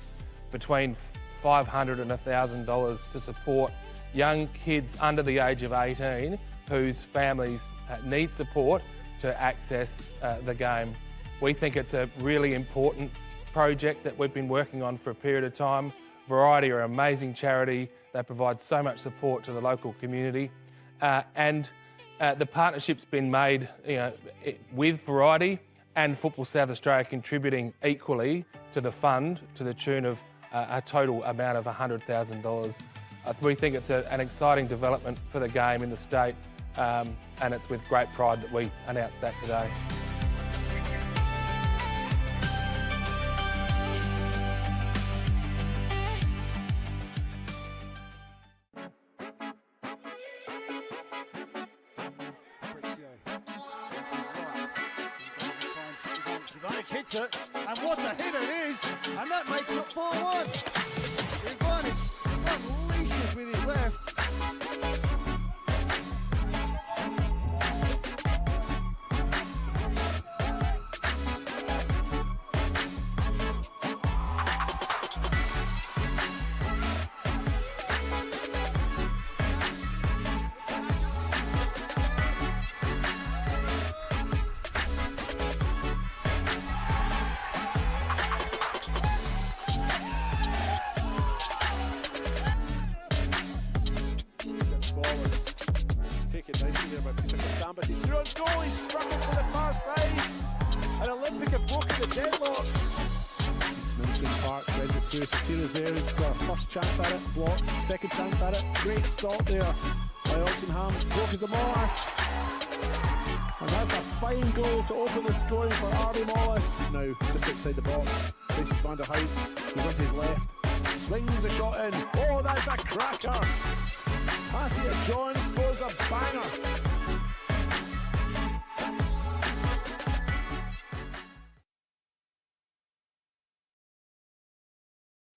between $500 and $1,000 to support young kids under the age of 18 whose families need support to access the game. We think it's a really important project that we've been working on for a period of time. Variety are an amazing charity. They provide so much support to the local community. The partnership's been made with Variety and Football South Australia contributing equally to the fund to the tune of a total amount of $100,000. We think it's an exciting development for the game in the state, and it's with great pride that we announce that today. Hits it, and what a hit it is, and that makes it 4-1. He unleashes with his left. But he's through on goal, he's struck it to the far side. And Olympic have broken the deadlock. It's Mincing Park, threads it through. Satira's there, he's got a first chance at it, blocked, second chance at it. Great stop there by Oxenham. It's broken to Molas. And that's a fine goal to open the scoring for RD Molas. Now, just outside the box, places Van der Hout, he's on his left. Swings a shot in. Oh, that's a cracker. Passing it, John scores a banger.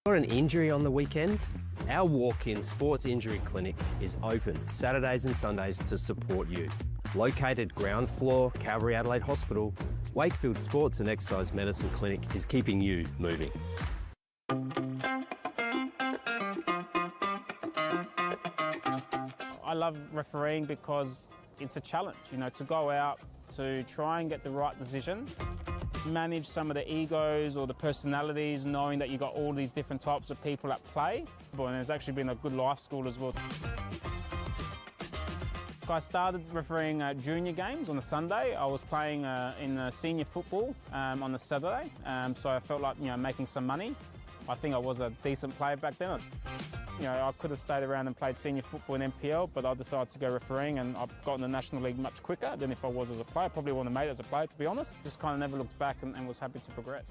Got an injury on the weekend? Our walk-in sports injury clinic is open Saturdays and Sundays to support you. Located ground floor, Calvary Adelaide Hospital, Wakefield Sports and Exercise Medicine Clinic is keeping you moving. I love refereeing because it's a challenge, to go out to try and get the right decision, manage some of the egos or the personalities, knowing that you've got all these different types of people at play. And it's actually been a good life school as well. I started refereeing junior games on the Sunday. I was playing in senior football on the Saturday, so I felt like making some money. I think I was a decent player back then. You know, I could have stayed around and played senior football in NPL, but I decided to go refereeing, and I've got in the National League much quicker than if I was as a player. Probably wouldn't have made it as a player, to be honest. Just kind of never looked back and was happy to progress.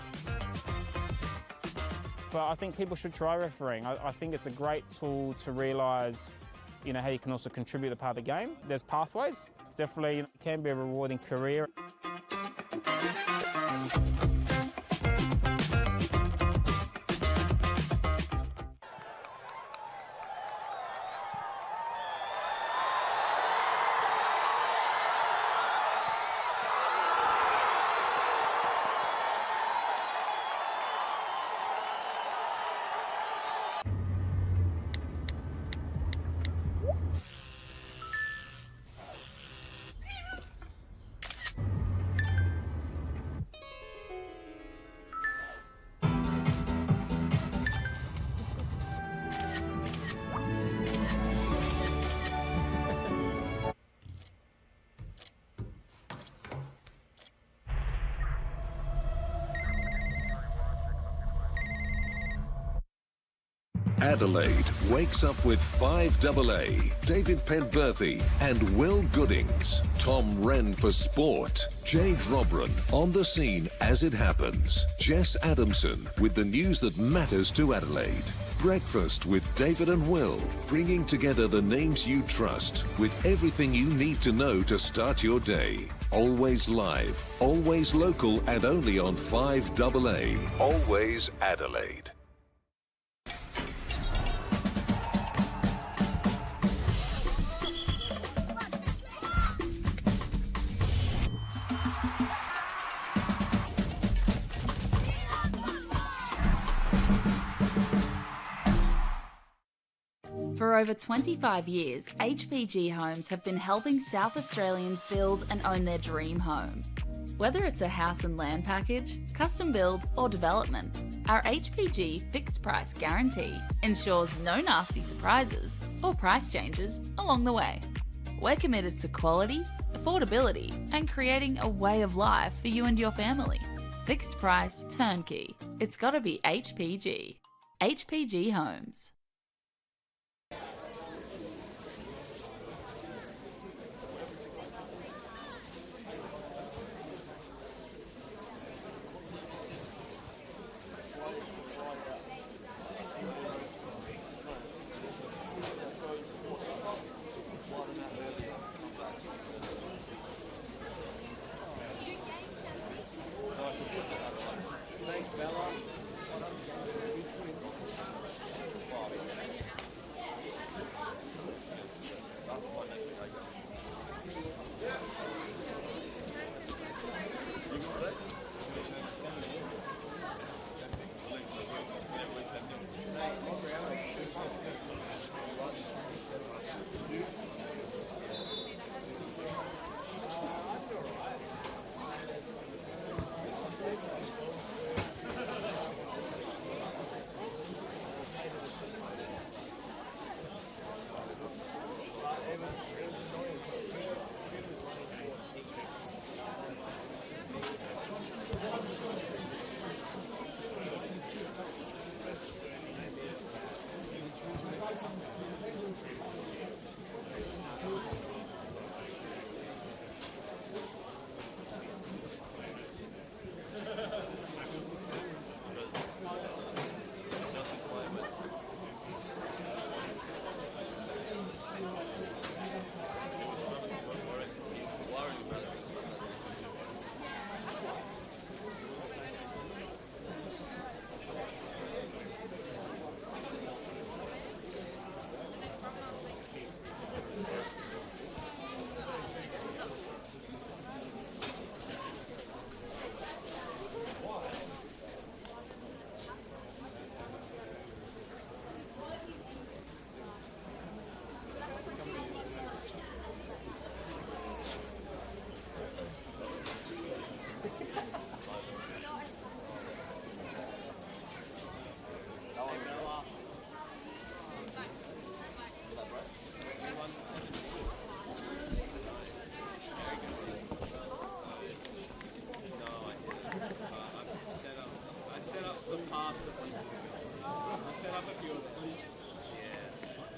But I think people should try refereeing. I think it's a great tool to realise, you know, how you can also contribute to part of the game. There's pathways. Definitely it can be a rewarding career. Adelaide wakes up with 5AA, David Penberthy and Will Goodings. Tom Wren for sport. Jade Robran on the scene as it happens. Jess Adamson with the news that matters to Adelaide. Breakfast with David and Will, bringing together the names you trust with everything you need to know to start your day. Always live, always local, and only on 5AA. Always Adelaide. For over 25 years, HPG Homes have been helping South Australians build and own their dream home. Whether it's a house and land package, custom build or development, our HPG fixed price guarantee ensures no nasty surprises or price changes along the way. We're committed to quality, affordability and creating a way of life for you and your family. Fixed price turnkey. It's gotta be HPG. HPG Homes.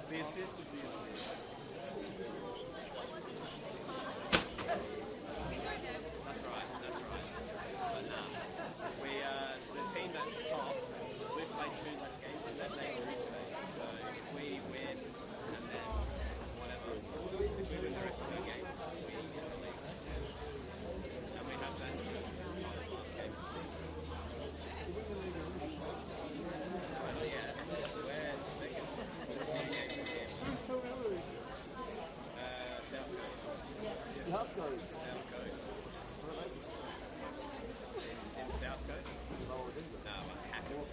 The assist would be assist. That's right. But nah, the team that's top, we've played 2 less games than them, they lose today. So if we win, and then whatever, if we win the rest of our games, we get the league. And we have that last game of the season. But yeah, we're second. South Coast. In South Coast? No, Hackett.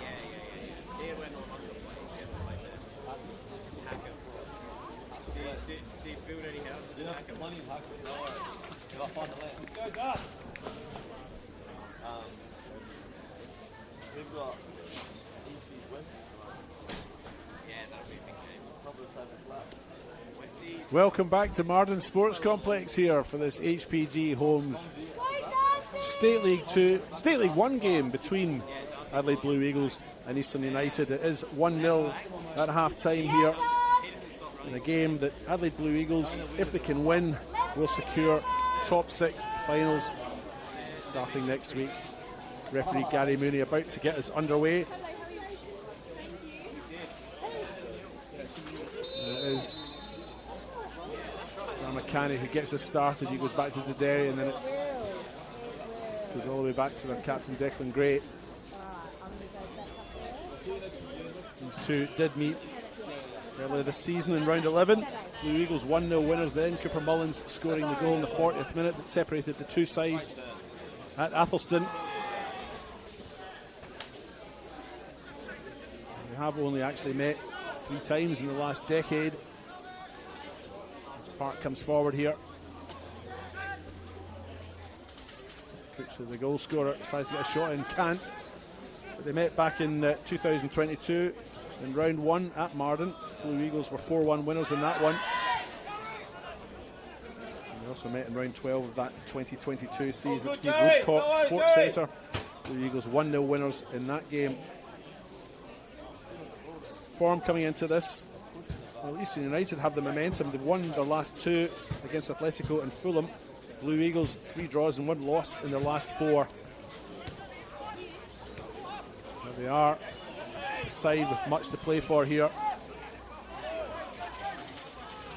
Yeah. Here we're not on the place. We haven't played there. Hackett. Do you build any houses in Hackett? Money in Hackett. No worries. If I find the land. Let's go, Dad! We've got East West. Yeah, that'll be a big game. Probably 7 flat. Welcome back to Marden Sports Complex here for this HPG Homes State League 1 game between Adelaide Blue Eagles and Eastern United. It is 1-0 at half time here in a game that Adelaide Blue Eagles, if they can win, will secure top 6 finals starting next week. Referee Gary Mooney about to get us underway. It is McCanny who gets us started. He goes back to the dairy and then it goes all the way back to their captain Declan Gray. These two did meet earlier this season in round 11. Blue Eagles 1-0 winners then. Cooper Mullins scoring the goal in the 40th minute that separated the two sides at Athelston. They have only actually met 3 times in the last decade. As Park comes forward here. Cooks, the goal scorer, tries to get a shot in, can't. But they met back in 2022 in round 1 at Marden. Blue Eagles were 4-1 winners in that one. And they also met in round 12 of that 2022 season at Steve Woodcock Sports Centre. Blue Eagles 1-0 winners in that game. Form coming into this. Well, Eastern United have the momentum. They've won their last 2 against Atletico and Fulham. Blue Eagles 3 draws and 1 loss in their last 4. There they are, a side with much to play for here.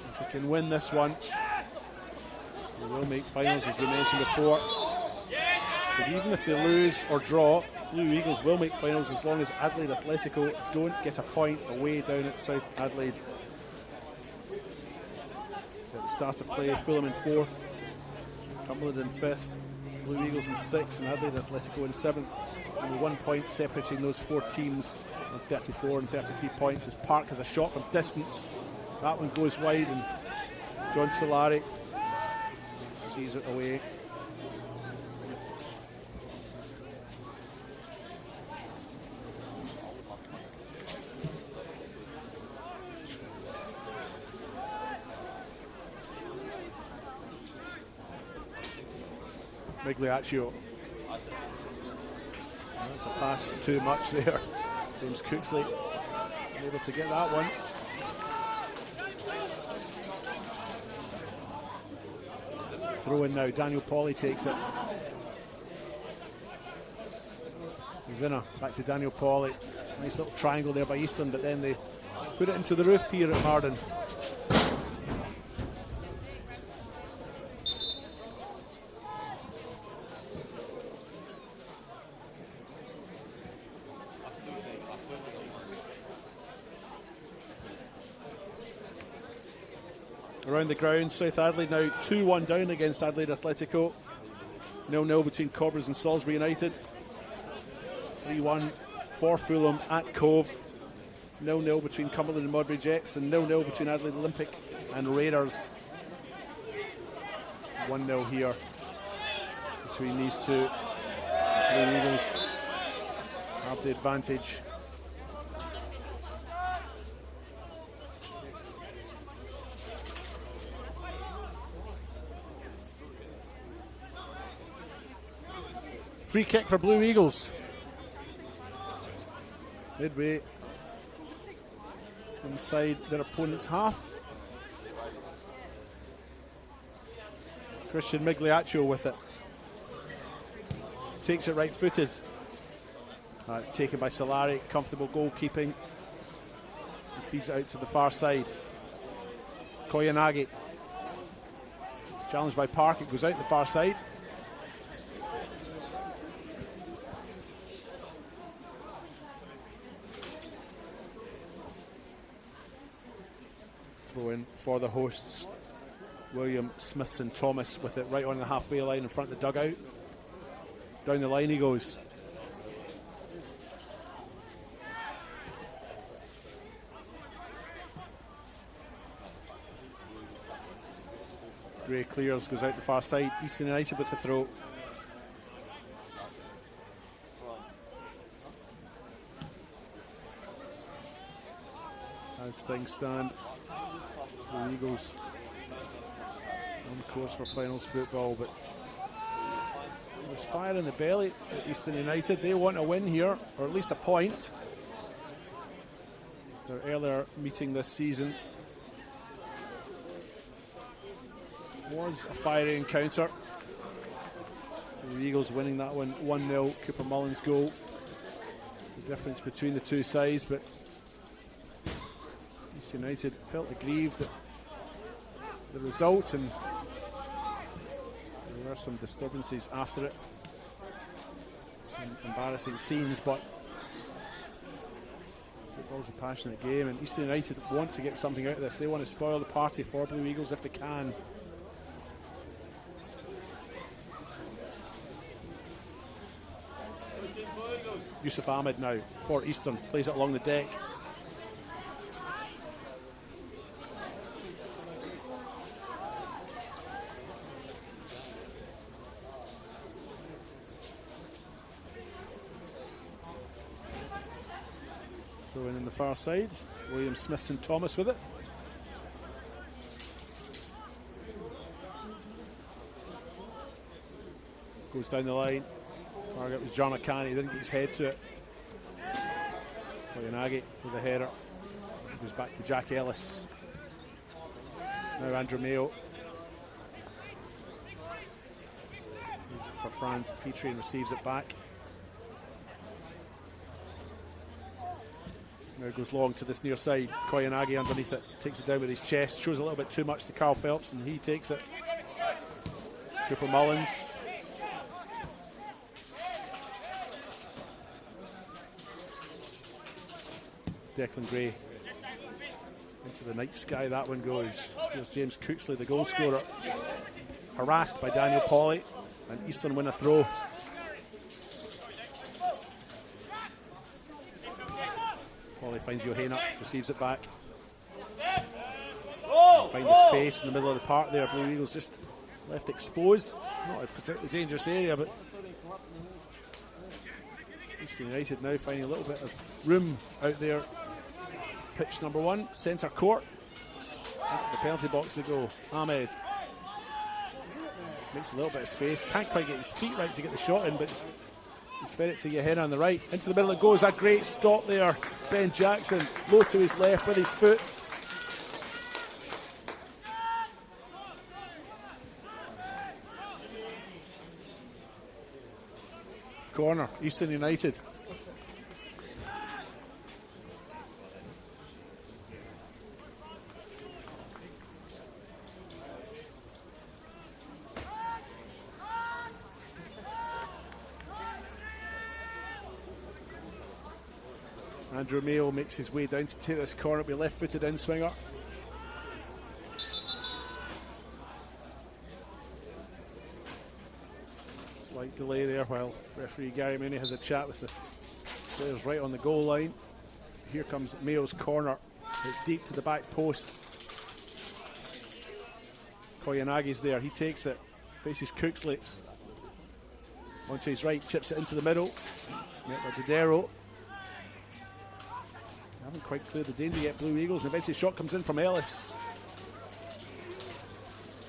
If they can win this one, they will make finals, as we mentioned before. But even if they lose or draw, Blue Eagles will make finals as long as Adelaide Atletico don't get a point away down at South Adelaide. At the start of play, Fulham in 4th, Cumberland in 5th, Blue Eagles in 6th, and Adelaide Atletico in 7th. Only 1 point separating those 4 teams on 34 and 33 points as Park has a shot from distance. That one goes wide and John Solari sees it away. Migliaccio. That's a pass too much there. James Cooksley able to get that one. Throw in now. Daniel Pauly takes it. Zinner back to Daniel Pauly. Nice little triangle there by Easton, but then they put it into the roof here at Marden. Around the ground, South Adelaide now 2-1 down against Adelaide Atletico. 0-0 between Cobras and Salisbury United. 3-1 for Fulham at Cove. 0-0 between Cumberland and Modbury Jets, and 0-0 between Adelaide Olympic and Raiders. 1-0 here between these two. Blue Eagles have the advantage. Free kick for Blue Eagles. Midway inside their opponent's half. Christian Migliaccio with it. Takes it right footed. It's taken by Solari. Comfortable goalkeeping. He feeds it out to the far side. Koyanagi. Challenged by Park. It goes out the far side. Throw in for the hosts. William Smithson Thomas with it right on the halfway line in front of the dugout. Down the line he goes. Gray clears, goes out the far side. Eastern United with the throw. As things stand, the Eagles on course for finals football, but there's fire in the belly at Eastern United. They want a win here, or at least a point. Their earlier meeting this season was a fiery encounter. The Eagles winning that one 1-0. Cooper Mullins' goal. The difference between the two sides, but East United felt aggrieved at the result, and there were some disturbances after it. Some embarrassing scenes, but football's a passionate game, and East United want to get something out of this. They want to spoil the party for Blue Eagles if they can. Yusuf Ahmed now for Eastern, plays it along the deck. Throwing in the far side, William Smithson Thomas with it. Goes down the line. Target was John McCann, he didn't get his head to it. Koyanagi with the header. Goes back to Jack Ellis. Now Andrew Mayo. For France, Petrie receives it back. Now goes long to this near side. Koyanagi underneath it, takes it down with his chest, shows a little bit too much to Carl Phelps, and he takes it. Cooper Mullins. Declan Gray into the night sky, that one goes. Here's James Cooksley, the goal scorer, harassed by Daniel Pawley, and Eastern win a throw. Pawley finds Johanna, receives it back. Find the space in the middle of the park there. Blue Eagles just left exposed. Not a particularly dangerous area, but Eastern United now finding a little bit of room out there. Pitch number one, centre court. Into the penalty box they go. Ahmed makes a little bit of space. Can't quite get his feet right to get the shot in, but he's fed it to Johanna on the right. Into the middle it goes. A great stop there. Ben Jackson low to his left with his foot. Corner, Eastern United. Andrew Mayo makes his way down to take this corner. It'll be left-footed in-swinger. Slight delay there while referee Gary Mooney has a chat with the players right on the goal line. Here comes Mayo's corner. It's deep to the back post. Koyanagi's there. He takes it. Faces Cooksley. Onto his right. Chips it into the middle. Met by Dodero. Haven't quite cleared the danger yet, Blue Eagles, and eventually shot comes in from Ellis.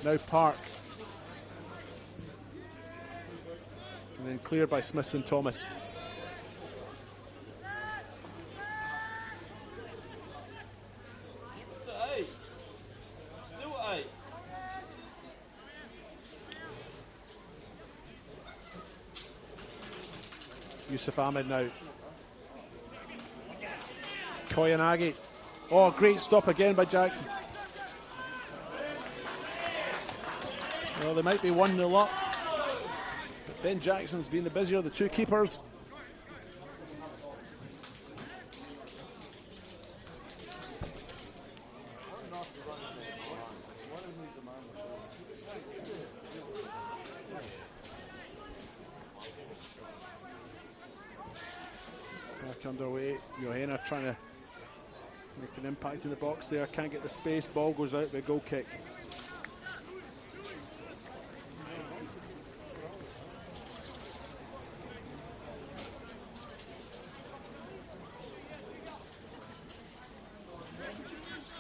Now Park. And then cleared by Smithson Thomas. Yusuf Ahmed now. Koyanagi. Oh, great stop again by Jackson. Well, they might be 1-0 up. But Ben Jackson's been the busier of the two keepers. Back underway. Johanna trying to make an impact in the box there. Can't get the space. Ball goes out by a goal kick.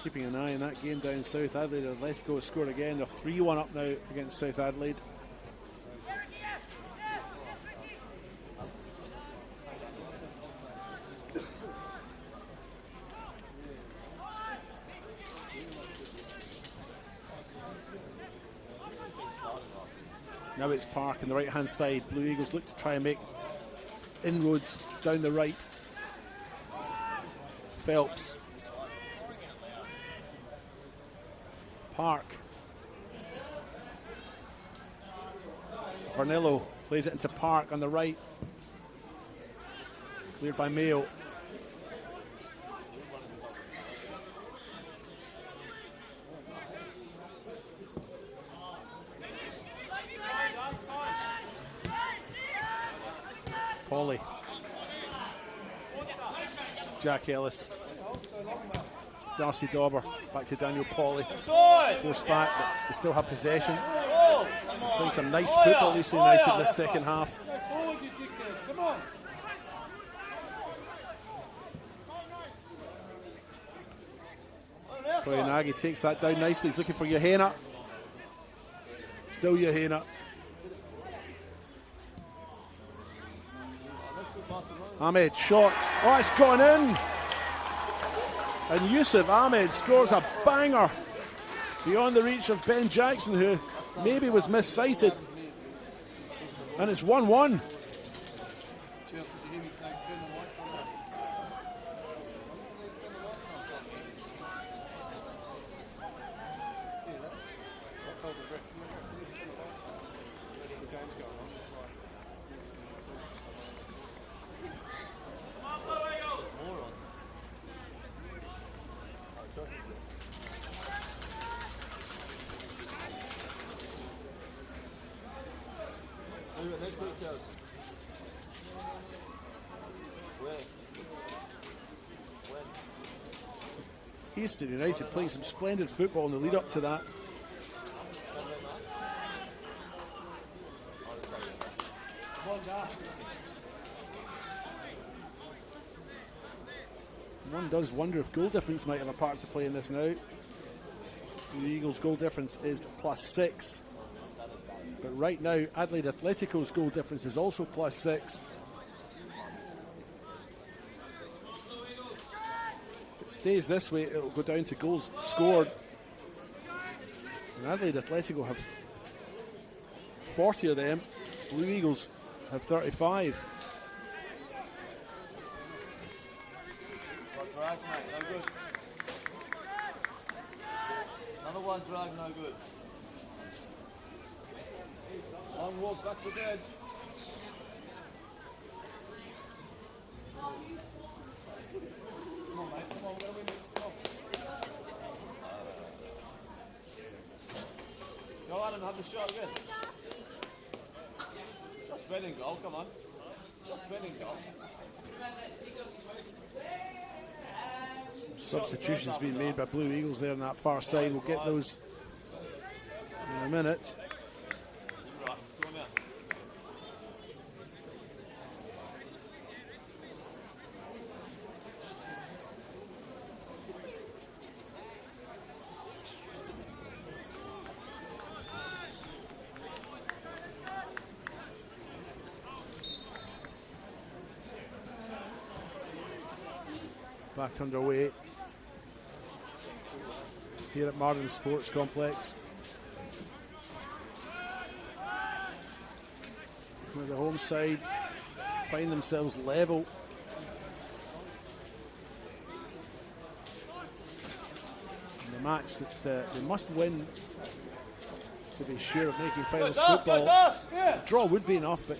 Keeping an eye on that game down south. Adelaide Atletico has scored again. They're 3-1 up now against South Adelaide. Now it's Park on the right hand side. Blue Eagles look to try and make inroads down the right. Phelps. Park. Vernillo plays it into Park on the right. Cleared by Mayo. Pauly. Jack Ellis. Darcy Dauber back to Daniel Pauly. Forced back, but they still have possession. Playing some nice football, Leeds United, in the second half. Koyanagi takes that down nicely. He's looking for Johanna. Still Johanna. Ahmed shot. Oh, it's gone in. And Yusuf Ahmed scores a banger beyond the reach of Ben Jackson, who maybe was missighted. And it's 1-1. Eastern United playing some splendid football in the lead up to that. One does wonder if goal difference might have a part to play in this now. The Eagles' goal difference is +6. But right now, Adelaide Atletico's goal difference is also +6. If it stays this way, it'll go down to goals scored. And Adelaide Atletico have 40 of them. Blue Eagles have 35. Another one drag, no good. Long walk back to the edge. Come on, mate. Come on, we're going to win this. Come on. Go on and have the shot again. Just spinning goal, come on. Just spinning goal. Substitutions being made by Blue Eagles there on that far side. We'll get those in a minute. back underway here at Martin Sports Complex. Where the home side find themselves level. In the match that they must win to be sure of making finals football. A draw would be enough, but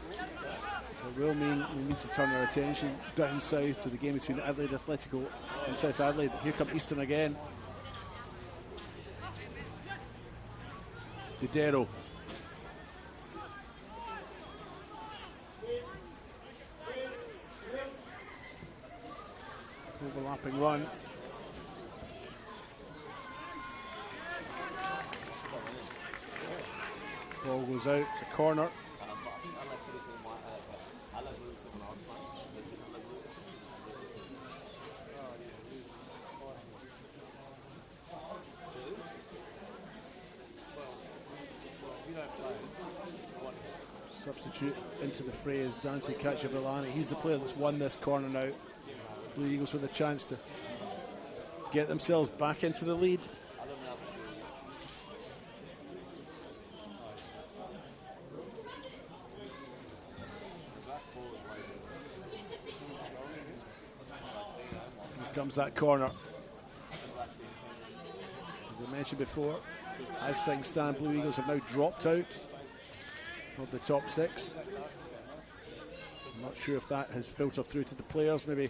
it will mean we need to turn our attention down south to the game between Adelaide Atletico and South Adelaide. Here come Easton again. Didero. Overlapping run. Ball goes out, it's a corner. Substitute into the fray is Dante Cacciavillani. He's the player that's won this corner now. Blue Eagles with a chance to get themselves back into the lead. Here comes that corner. As I mentioned before, as things stand, Blue Eagles have now dropped out of the top six. I'm not sure if that has filtered through to the players. Maybe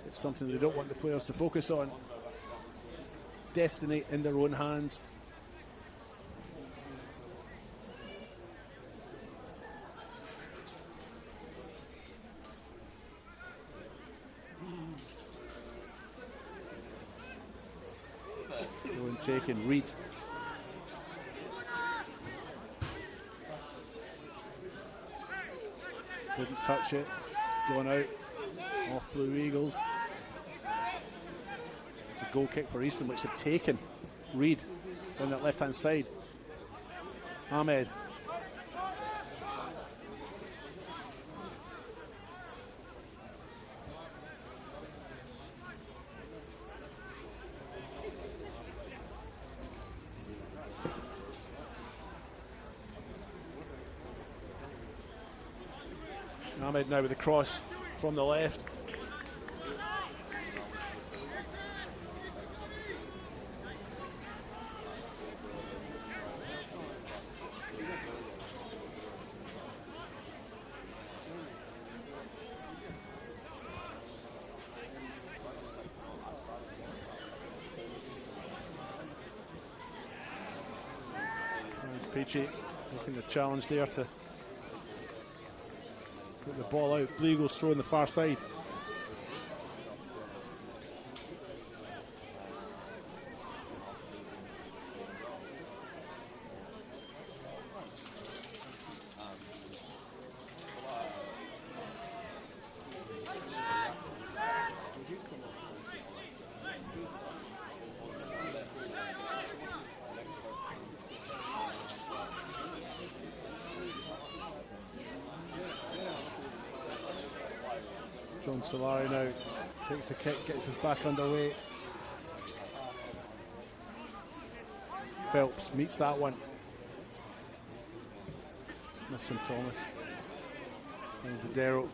it's something they don't want the players to focus on. Destiny in their own hands. Go and take and Reed. Didn't touch it. It's gone out. Off Blue Eagles. It's a goal kick for Easton, which they've taken. Reed on that left hand side. Ahmed. Ahmed now with the cross from the left. There's Peachy looking to challenge there to put the ball out. Blue Eagles throwing the far side. John Solari now takes a kick, gets us back underway. Phelps meets that one. Smith and Thomas finds the Darrow.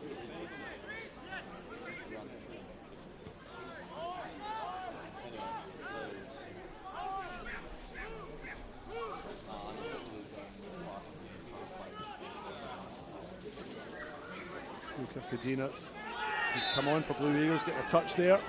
Luca Cadena. He's come on for Blue Eagles, getting a touch there.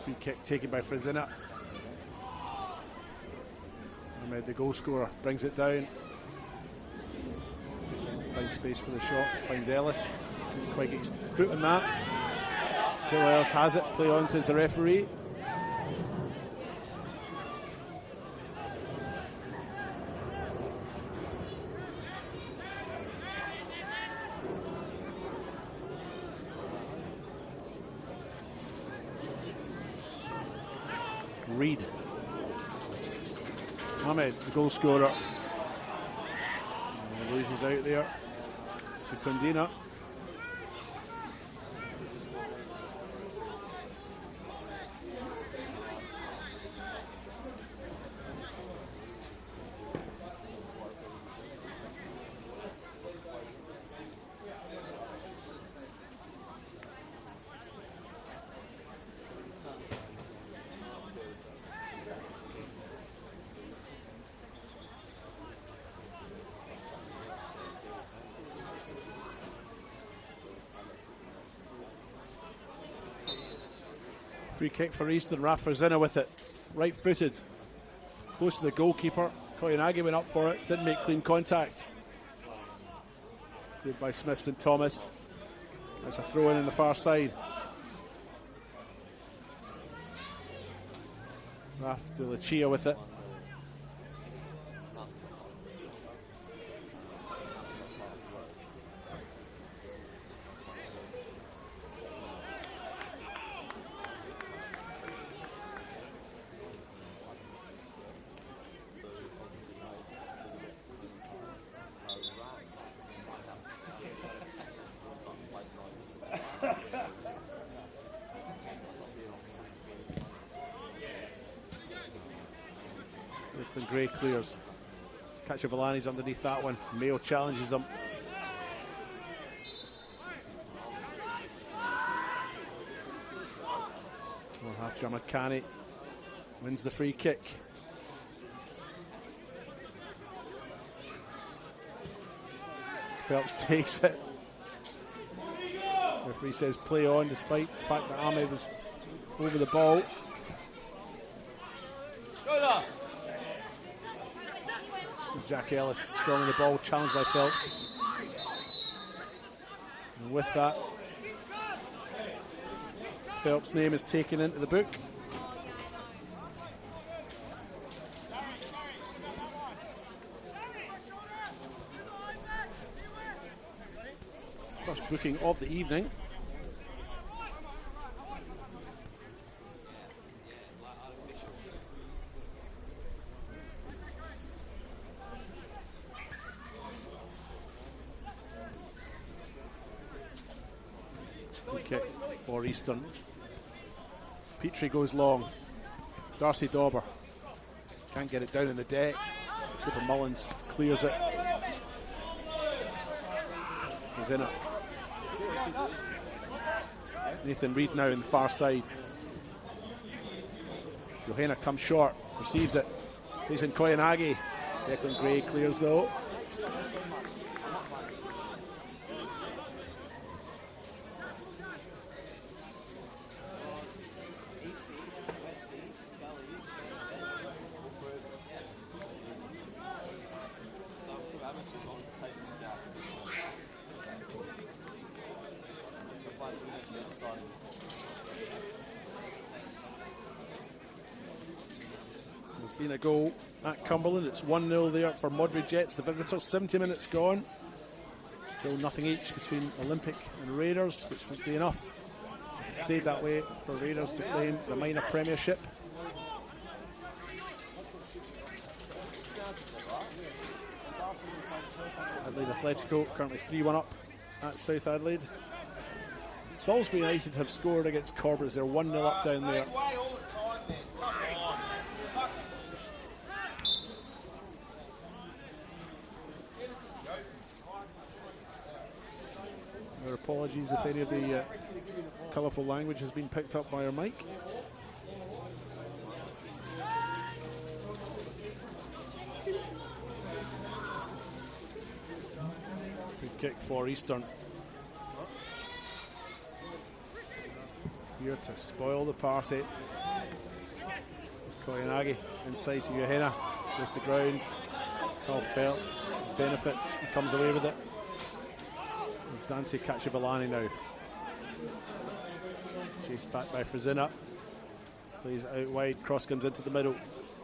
Free kick taken by Frizina. Ahmed, the goal scorer, brings it down. Tries to find space for the shot, finds Ellis. Didn't quite get his foot on that. Still Ellis has it, play on, says the referee. Reed. Ahmed, the goal scorer. And the illusion's out there. Secundina. Free kick for Eastern. Rafa Zina with it. Right footed. Close to the goalkeeper. Koyanagi went up for it. Didn't make clean contact. Cleared by Smith St Thomas. That's a throw in on the far side. Raf de Lucia with it. Gray clears. Cacciavellani's underneath that one. Mayo challenges him. Well, half Jamakani wins the free kick. Phelps takes it. Referee says play on, despite the fact that Ahmed was over the ball. Jack Ellis strong on the ball, challenged by Phelps. And with that, Phelps' name is taken into the book. First booking of the evening. Kick for Eastern. Petrie goes long. Darcy Dauber can't get it down in the deck. Cooper Mullins clears it. He's in it. Nathan Reid now in the far side. Johanna comes short, receives it. He's in Koyanagi. Declan Gray clears though. Been a goal at Cumberland. It's 1-0 there for Modbury Jets, the visitors. 70 minutes gone. Still nothing each between Olympic and Raiders, which would be enough. It stayed that way for Raiders to claim the minor premiership. Adelaide Atletico currently 3-1 up at South Adelaide. Salisbury United have scored against Corbett. They're 1-0 up down there. Our apologies if any of the colourful language has been picked up by our mic. Free kick for Eastern. Here to spoil the party. Koyanagi inside to Johanna. Goes to ground. Carl Phelps benefits and comes away with it. There's Dante Cacciavellani now. Chased back by Frizina. Plays it out wide. Cross comes into the middle.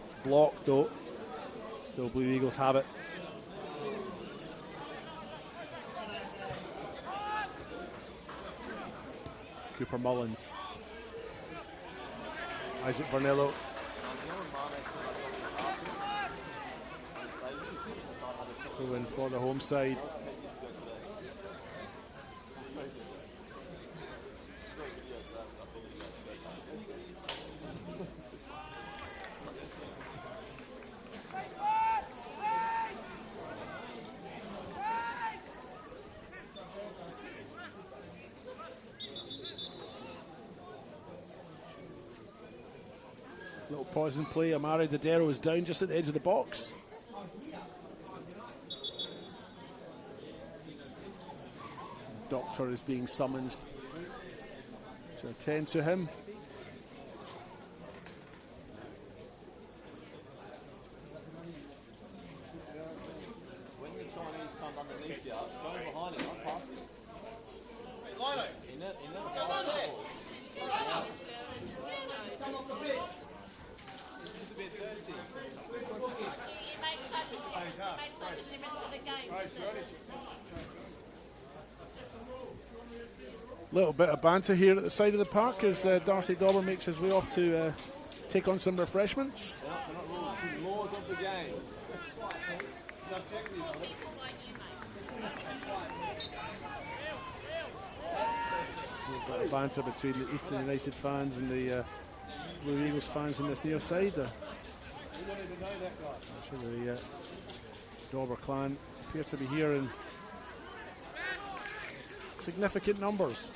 It's blocked though. Still Blue Eagles have it. Cooper Mullins. Isaac Vernillo. Throw in for the home side. Little pause and play. Amari Dodero is down just at the edge of the box. The doctor is being summoned to attend to him. When the Chinese come underneath you, go behind him, not past him. Hey, Lino! He never come on there! Come off the pitch! He's a bit thirsty. You made such a difference to the game. Little bit of banter here at the side of the park as Darcy Dauber makes his way off to take on some refreshments. They're not laws of the game. A bit of banter between the Eastern United fans and the Blue Eagles fans in this near side. Actually, the Dauber clan appear to be here in significant numbers.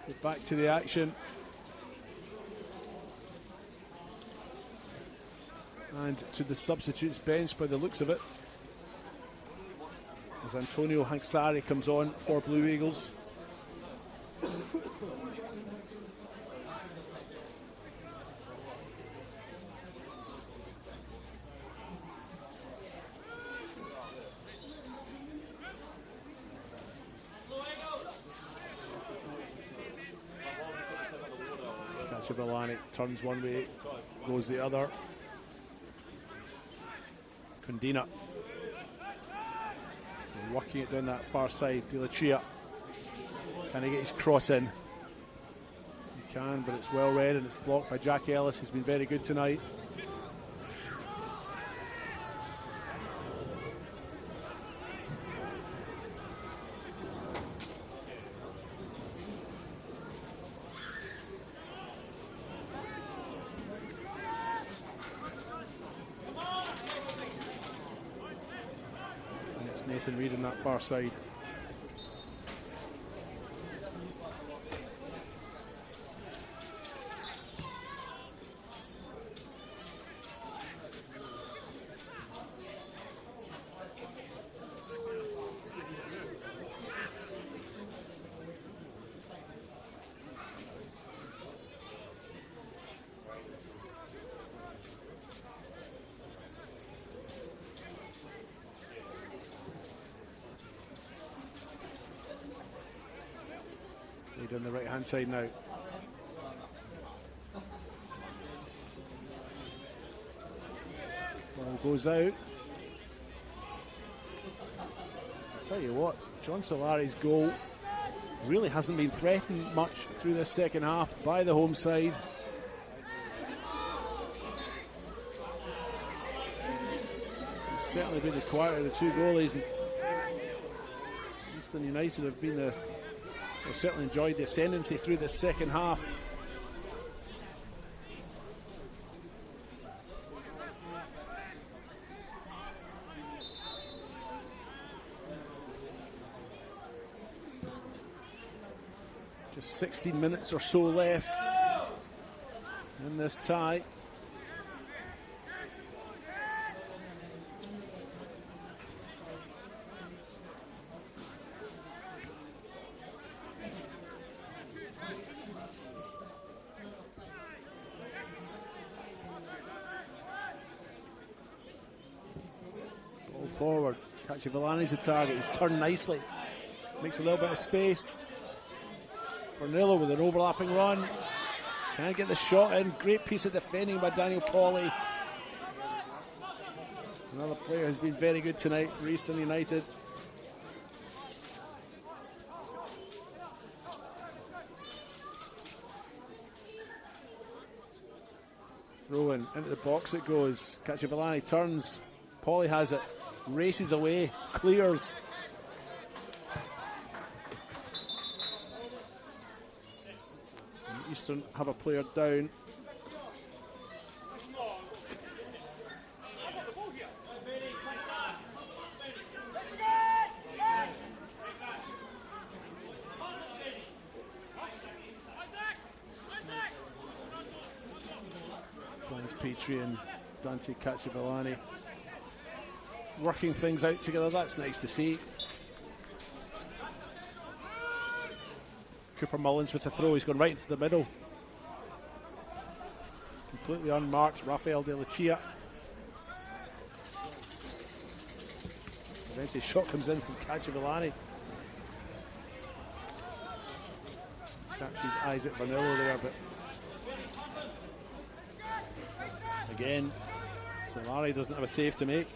Get back to the action. And to the substitutes bench by the looks of it, as Antonio Hanksari comes on for Blue Eagles. Cacciavellani turns one way, goes the other. Condina working it down that far side. De La Chia, can he get his cross in? He can, but it's well read and it's blocked by Jack Ellis, who's been very good tonight. Nathan Reid on that far side. On the right hand side now. Ball goes out. I'll tell you what, John Solari's goal really hasn't been threatened much through this second half by the home side. He's certainly been the quieter of the two goalies, and Eastern United have been the They've certainly enjoyed the ascendancy through the second half. Just 16 minutes or so left in this tie. forward. Cacciavillani's the target. He's turned nicely. Makes a little bit of space. Fornillo with an overlapping run. Can't get the shot in. Great piece of defending by Daniel Pauly. Another player who's been very good tonight for Eastern United. Throw in, into the box it goes. Cacciavillani turns. Pauly has it. Races away. Clears. And Eastern have a player down. Petrie and Dante Cacciavillani working things out together. That's nice to see. Cooper Mullins with the throw. He's gone right into the middle. Completely unmarked. Rafael De Lucia. Eventually shot comes in from Cacciavillani. Catches Isaac Vanillo there, but again, Solari doesn't have a save to make.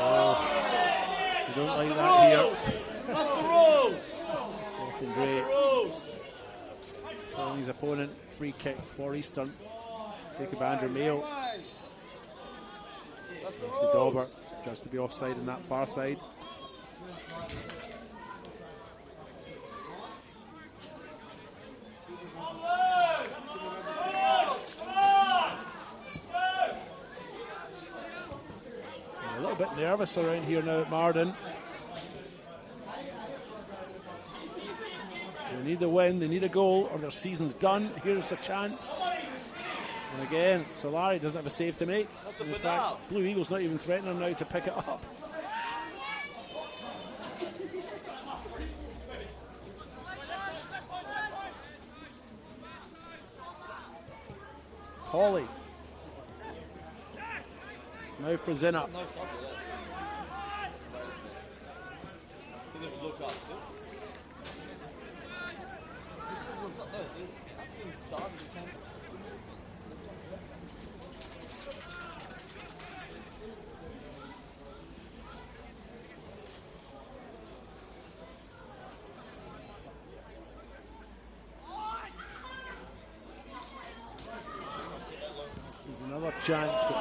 Oh, you don't like that here. That's the rules. Looking great. Throwing his opponent. Free kick for Eastern. Taken by Andrew Mayo. Dauber just to be offside in that far side. A little bit nervous around here now at Marden. They need a win, they need a goal, or their season's done. Here's a chance. And again, Solari doesn't have a save to make. In fact, Blue Eagles not even threatening him now to pick it up. Pauly. Now for Zinner. Another chance, but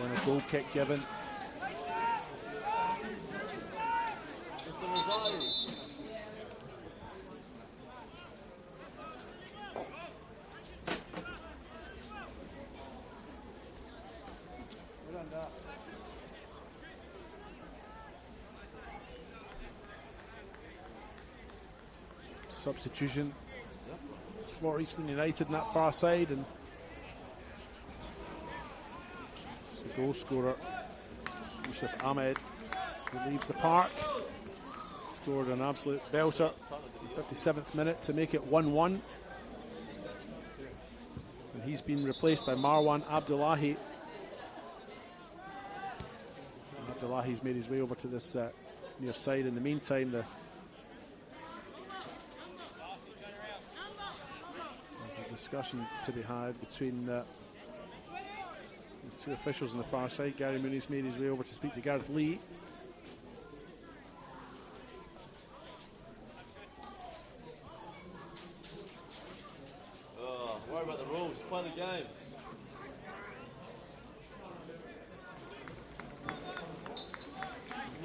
a goal kick given. Substitution for Eastern United in that far side, and the goal scorer Yusuf Ahmed, who leaves the park. Scored an absolute belter in the 57th minute to make it 1-1. And he's been replaced by Marwan Abdullahi. Abdullahi's made his way over to this near side. In the meantime, there's a discussion to be had between the two officials on the far side. Gary Mooney's made his way over to speak to Gareth Lee. Oh, worry about the rules. Play the game.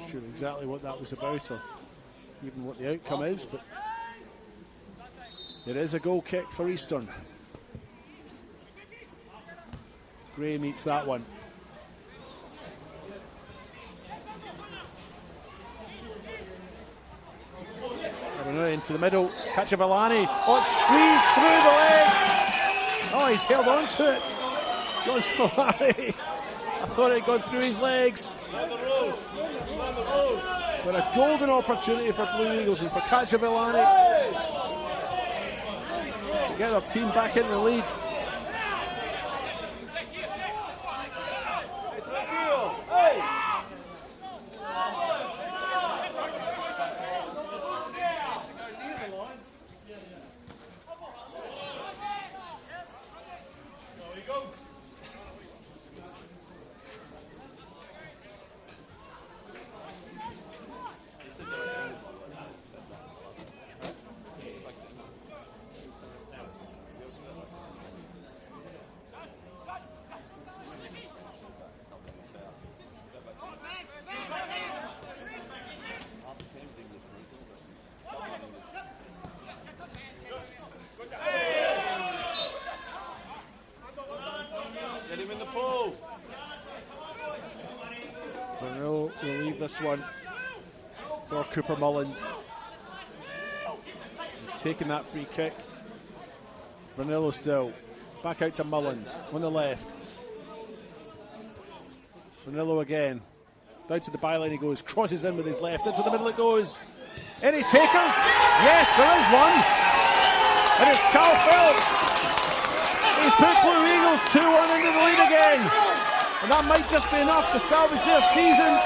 Not sure exactly what that was about, or even what the outcome is, but it is a goal kick for Eastern. Gray meets that one. Into the middle, Cacciavillani. Oh, it's squeezed through the legs. Oh, he's held on to it. John Solari. I Thought it had gone through his legs. But a golden opportunity for Blue Eagles and for Cacciavillani to get their team back in the lead. Get him in the pool. Vernill will leave this one for Cooper Mullins. Taking that free kick. Vernillo still. Back out to Mullins on the left. Vernillo again. Down to the byline he goes. Crosses in with his left. Into the middle it goes. Any takers? Yes, there is one. And it's Carl Phelps. He's put Blue Eagles 2-1 into the lead again. And that might just be enough to salvage their season,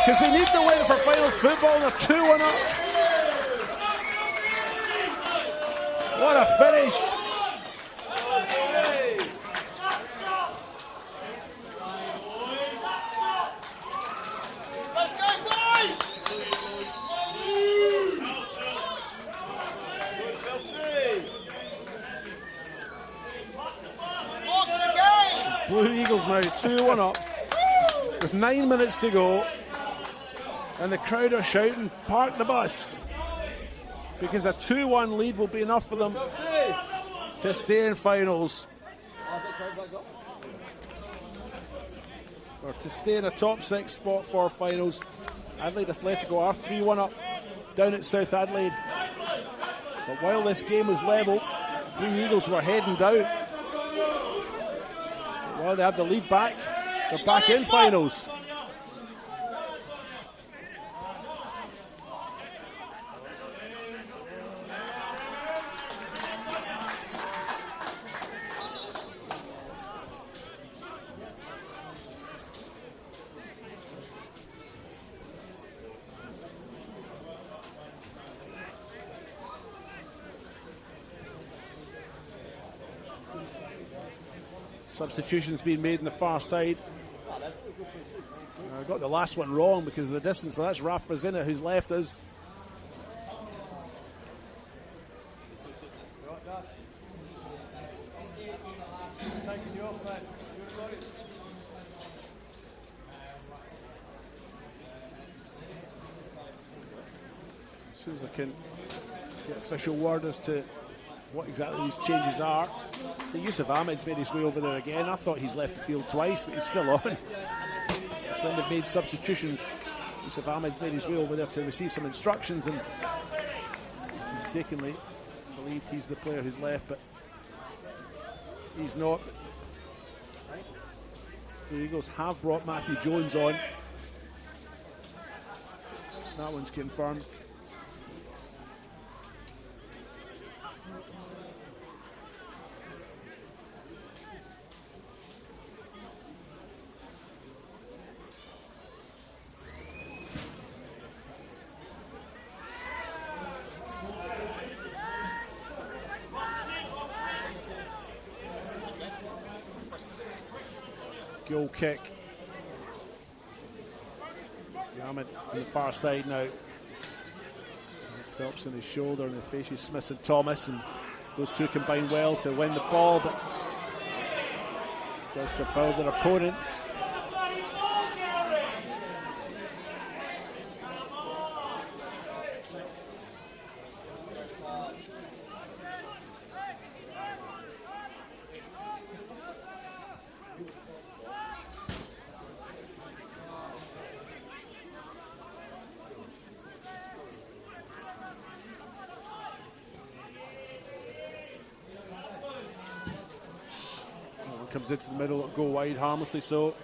because they need to win for finals football and they're 2-1 up. What a finish. Let's go, boys! Blue Eagles now 2-1 up with 9 minutes to go, and the crowd are shouting, "Park the bus," because a 2-1 lead will be enough for them to stay in finals, or to stay in a top 6 spot for finals. Adelaide Atletico are 3-1 up down at South Adelaide, but while this game was level, Blue Eagles were heading down. Well, they have the lead back. They're back in finals. Substitutions being made on the far side. I got the last one wrong because of the distance, but that's Raf Frazina who's left us. As soon as I can get official word as to what exactly these changes are. The Yusuf Ahmed's made his way over there again. I thought he's left the field twice, but he's still on. That's when they've made substitutions. Yusuf Ahmed's made his way over there to receive some instructions and mistakenly believed he's the player who's left, but he's not. The Eagles have brought Matthew Jones on. That one's confirmed. Goal kick. Ahmed on the far side now. There's Phelps on his shoulder and the faces Smith and Thomas, and those two combine well to win the ball, but just to foul their opponents. Comes into the middle, it'll go wide harmlessly so.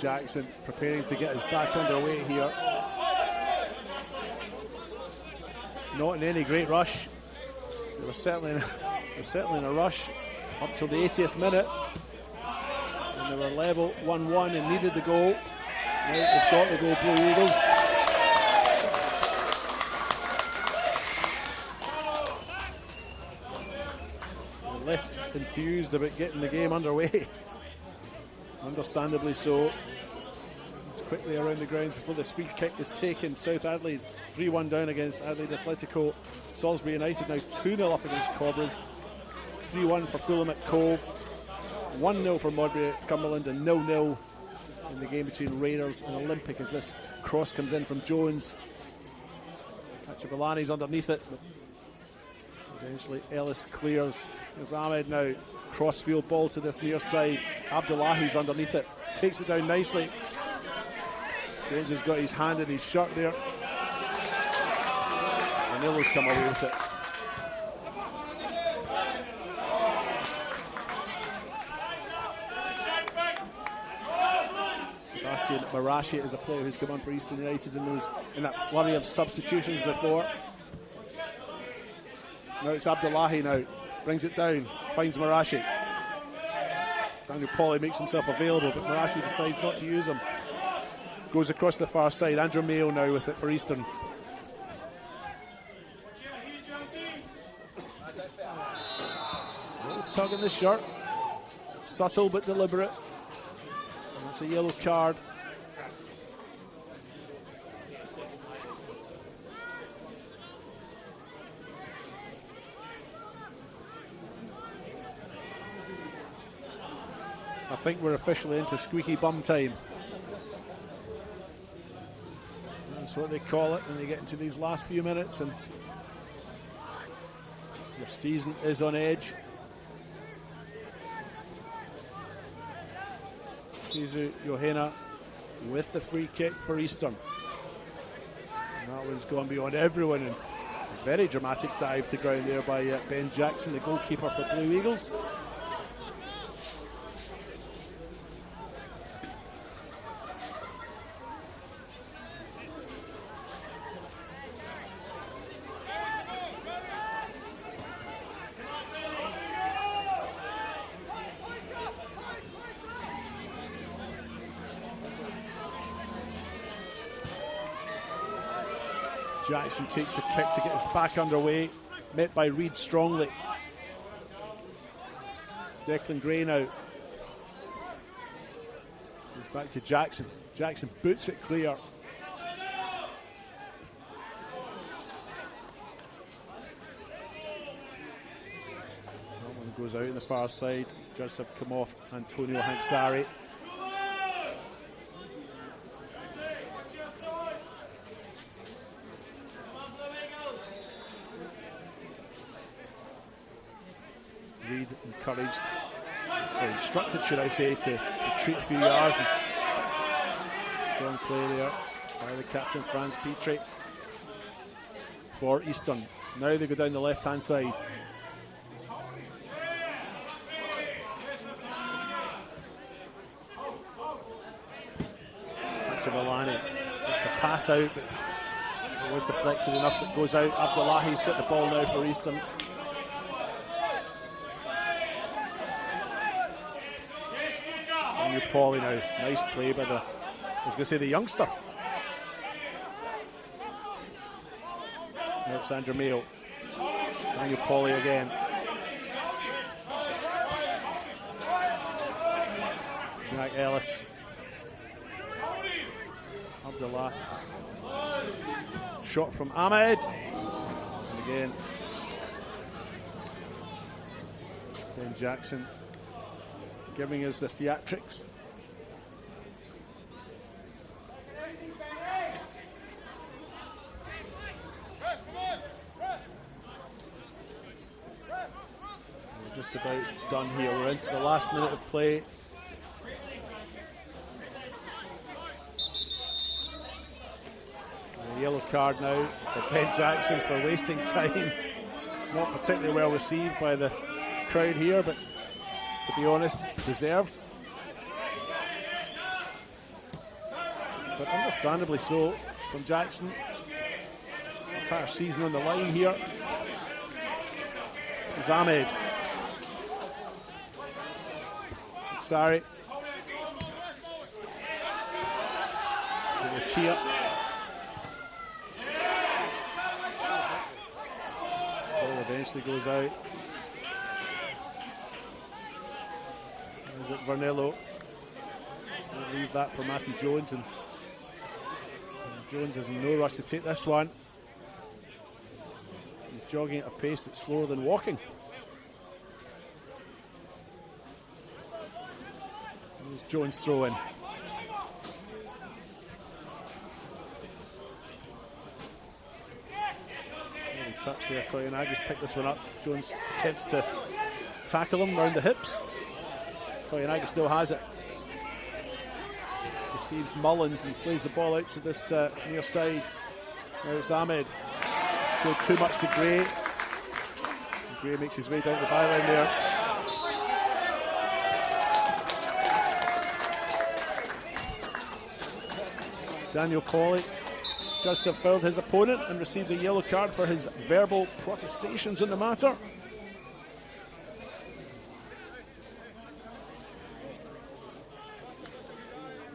Jackson preparing to get his back underway here. Not in any great rush. They were certainly in a rush up till the 80th minute. And they were level 1-1 and needed the goal. Now they've got the goal, Blue Eagles. They're less enthused about getting the game underway. Understandably so. It's quickly around the grounds before this free kick is taken. South Adelaide 3-1 down against Adelaide Atletico. Salisbury United now 2-0 up against Cobras. 3-1 for Fulham at Cove. 1-0 for Modbury at Cumberland, and 0-0 in the game between Raiders and Olympic as this cross comes in from Jones. Cacciavellani's underneath it, but eventually Ellis clears. There's Ahmed now. Crossfield ball to this near side. Abdullahi's underneath it. Takes it down nicely. Jones has got his hand in his shirt there. And Illo's come away with it. Sebastian Marashi is a player who's come on for Eastern United and was in that flurry of substitutions before. Now it's Abdullahi now. Brings it down, finds Marashi. Daniel Pauly makes himself available, but Marashi decides not to use him. Goes across the far side. Andrew Mayo now with it for Eastern. A little tug in the shirt. Subtle but deliberate. And that's a yellow card. I think we're officially into squeaky bum time. That's what they call it when they get into these last few minutes and your season is on edge. Shizu Yohena with the free kick for Eastern. And that one's gone beyond everyone, and a very dramatic dive to ground there by Ben Jackson, the goalkeeper for Blue Eagles. Jackson takes the kick to get his back underway, met by Reid strongly. Declan Gray now. Goes back to Jackson. Jackson boots it clear. That one goes out on the far side. Judges have come off Antonio Hansari. Reid encouraged, or instructed should I say, to retreat a few yards. And strong play there by the captain Franz Petrie for Eastern. Now they go down the left hand side. Cacciavellani gets the pass out, but it was deflected enough that goes out. Abdullahi's got the ball now for Eastern. Daniel Pauly now, nice play by I was going to say the youngster. Now it's Andrew Mayo. Daniel Pauly again. Jack Ellis. Abdullah. Shot from Ahmed. And again, Ben Jackson giving us the theatrics. We're just about done here. We're into the last minute of play. A yellow card now for Ben Jackson for wasting time. Not particularly well received by the crowd here, but to be honest, deserved. but understandably so from Jackson. Entire season on the line here. It's Ahmed. Sorry. Cheer. Ball eventually goes out. Is it Vernello? We'll leave that for Matthew Jones, and Jones is in no rush to take this one. He's jogging at a pace that's slower than walking. There's Jones throw in. Touch there, Koyanagi's picked this one up. Jones attempts to tackle him round the hips. Koyanagi still has it. Receives Mullins and plays the ball out to this near side. Now it's Ahmed. Showed too much to Gray. And Gray makes his way down the byline there. Daniel Pauly just have fouled his opponent and receives a yellow card for his verbal protestations on the matter.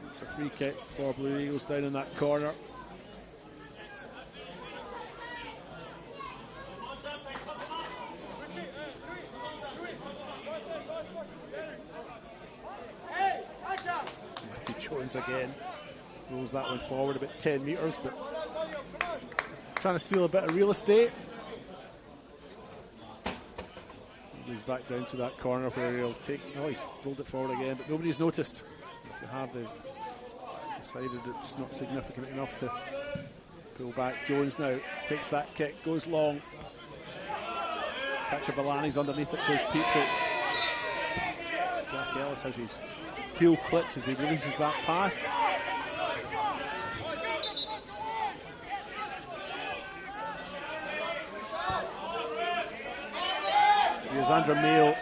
It's a free kick for Blue Eagles down in that corner. Matthew Jones again rolls that one forward about 10 metres, but trying to steal a bit of real estate. Moves back down to that corner where he'll take. Oh, he's rolled it forward again, but nobody's noticed. If they have, they've decided it's not significant enough to pull back. Jones now takes that kick, goes long. Catch of Villani's underneath it, so is Petrie. Jack Ellis has his heel clipped as he releases that pass. Here's Andrew Mayo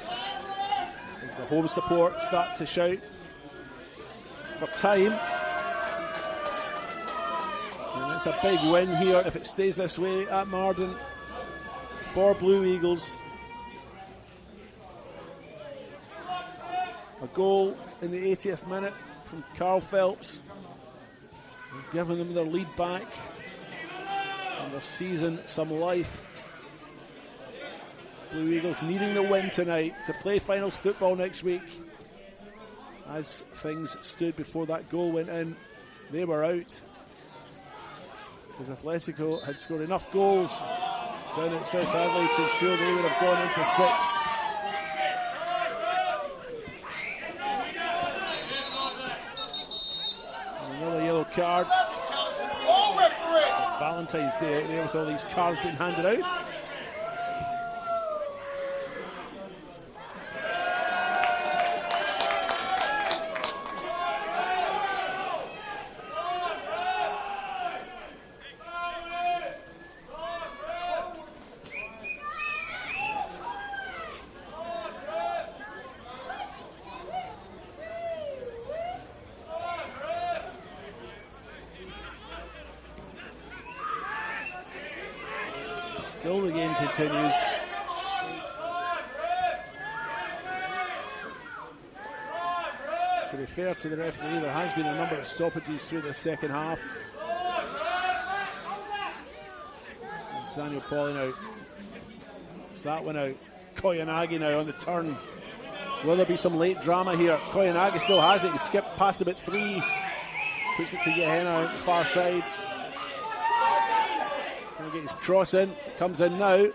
as the home support start to shout for time. And it's a big win here if it stays this way at Marden for Blue Eagles. A goal in the 80th minute from Carl Phelps has given them their lead back and their season some life. Blue Eagles needing the win tonight to play finals football next week. As things stood before that goal went in, they were out, because Atletico had scored enough goals down at South Adelaide to ensure they would have gone into sixth. And another yellow card. Valentine's Day out there with all these cards being handed out. Still the game continues. To be fair to the referee, there has been a number of stoppages through the second half. It's Daniel Pauly now. It's that one out. Koyanagi now on the turn. Will there be some late drama here? Koyanagi still has it. He skipped past about three. Puts it to Gehenna on the far side. Going to get his cross in. Comes in now.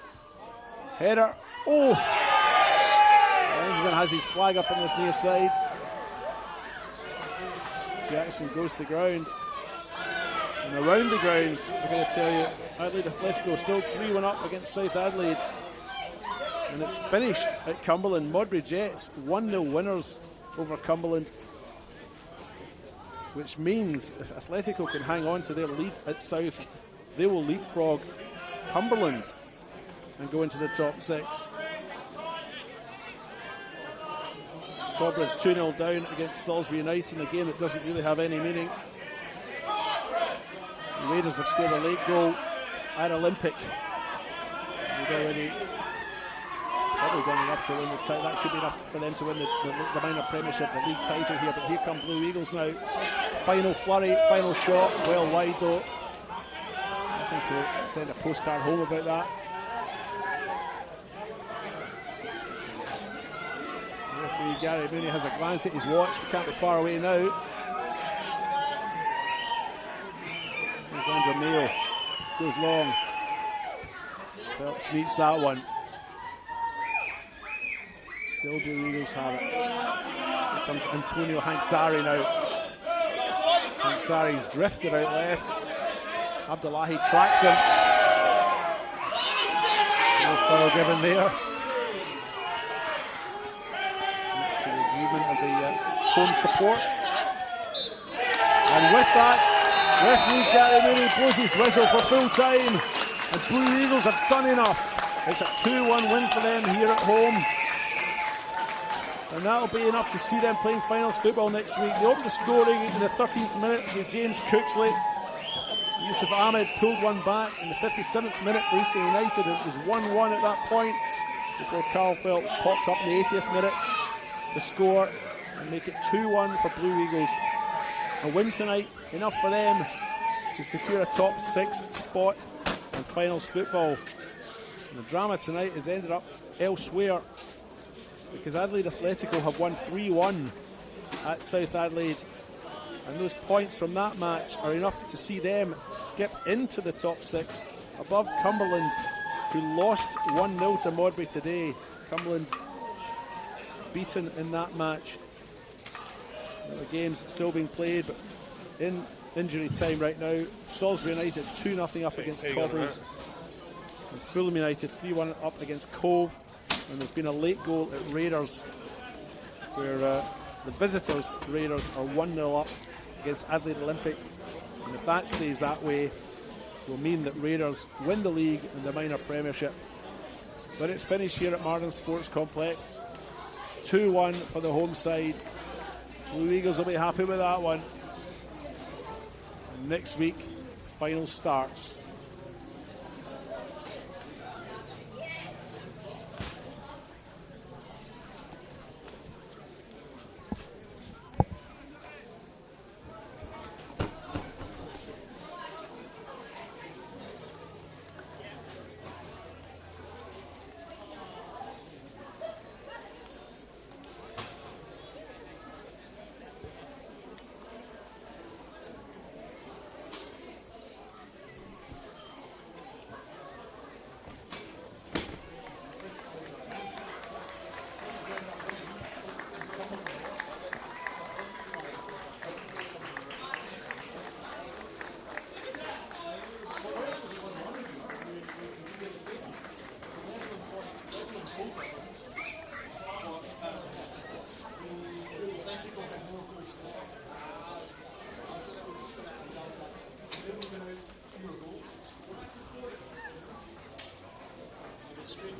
Header. Oh! Lensman has his flag up on this near side. Jackson goes to the ground. And around the grounds, I'm going to tell you, Adelaide Atletico still 3-1 up against South Adelaide. And it's finished at Cumberland. Modbury Jets 1-0 winners over Cumberland. Which means if Atletico can hang on to their lead at South, they will leapfrog Cumberland and go into the top six. Cobra's 2-0 down against Salisbury United in a game that doesn't really have any meaning. The Raiders have scored a late goal at Olympic. They've already probably done enough to win the title. That should be enough for them to win the minor premiership, the league title here. But here come Blue Eagles now. Final flurry, final shot, well wide though. I think to send a postcard home about that. Referee Gary Mooney has a glance at his watch. We can't be far away now. Here's Andrew Mayo. Goes long. Phelps meets that one. Still Blue Eagles have it. Here comes Antonio Hansari now. Hansari's drifted out left. Abdullahi tracks him. No foul given there. Next to the movement of the home support. And with that, referee Gary Mooney blows his whistle for full time. And Blue Eagles have done enough. It's a 2-1 win for them here at home. And that'll be enough to see them playing finals football next week. They opened the scoring in the 13th minute with James Cooksley. Yusuf Ahmed pulled one back in the 57th minute for Eastern United. It was 1-1 at that point before Carl Phelps popped up in the 80th minute to score and make it 2-1 for Blue Eagles. A win tonight, enough for them to secure a top 6 spot in finals football. And the drama tonight has ended up elsewhere, because Adelaide Atletico have won 3-1 at South Adelaide, and those points from that match are enough to see them skip into the top 6 above Cumberland, who lost 1-0 to Modbury today. Cumberland beaten in that match. The game's still being played, but in injury time right now. Salisbury United 2-0 up against Cobblers, and Fulham United 3-1 up against Cove. And there's been a late goal at Raiders, where the visitors, Raiders, are 1-0 up against Adelaide Olympic. And if that stays that way, it will mean that Raiders win the league and the minor premiership. But it's finished here at Martin Sports Complex. 2-1 for the home side. Blue Eagles will be happy with that one. And next week, final starts. Straight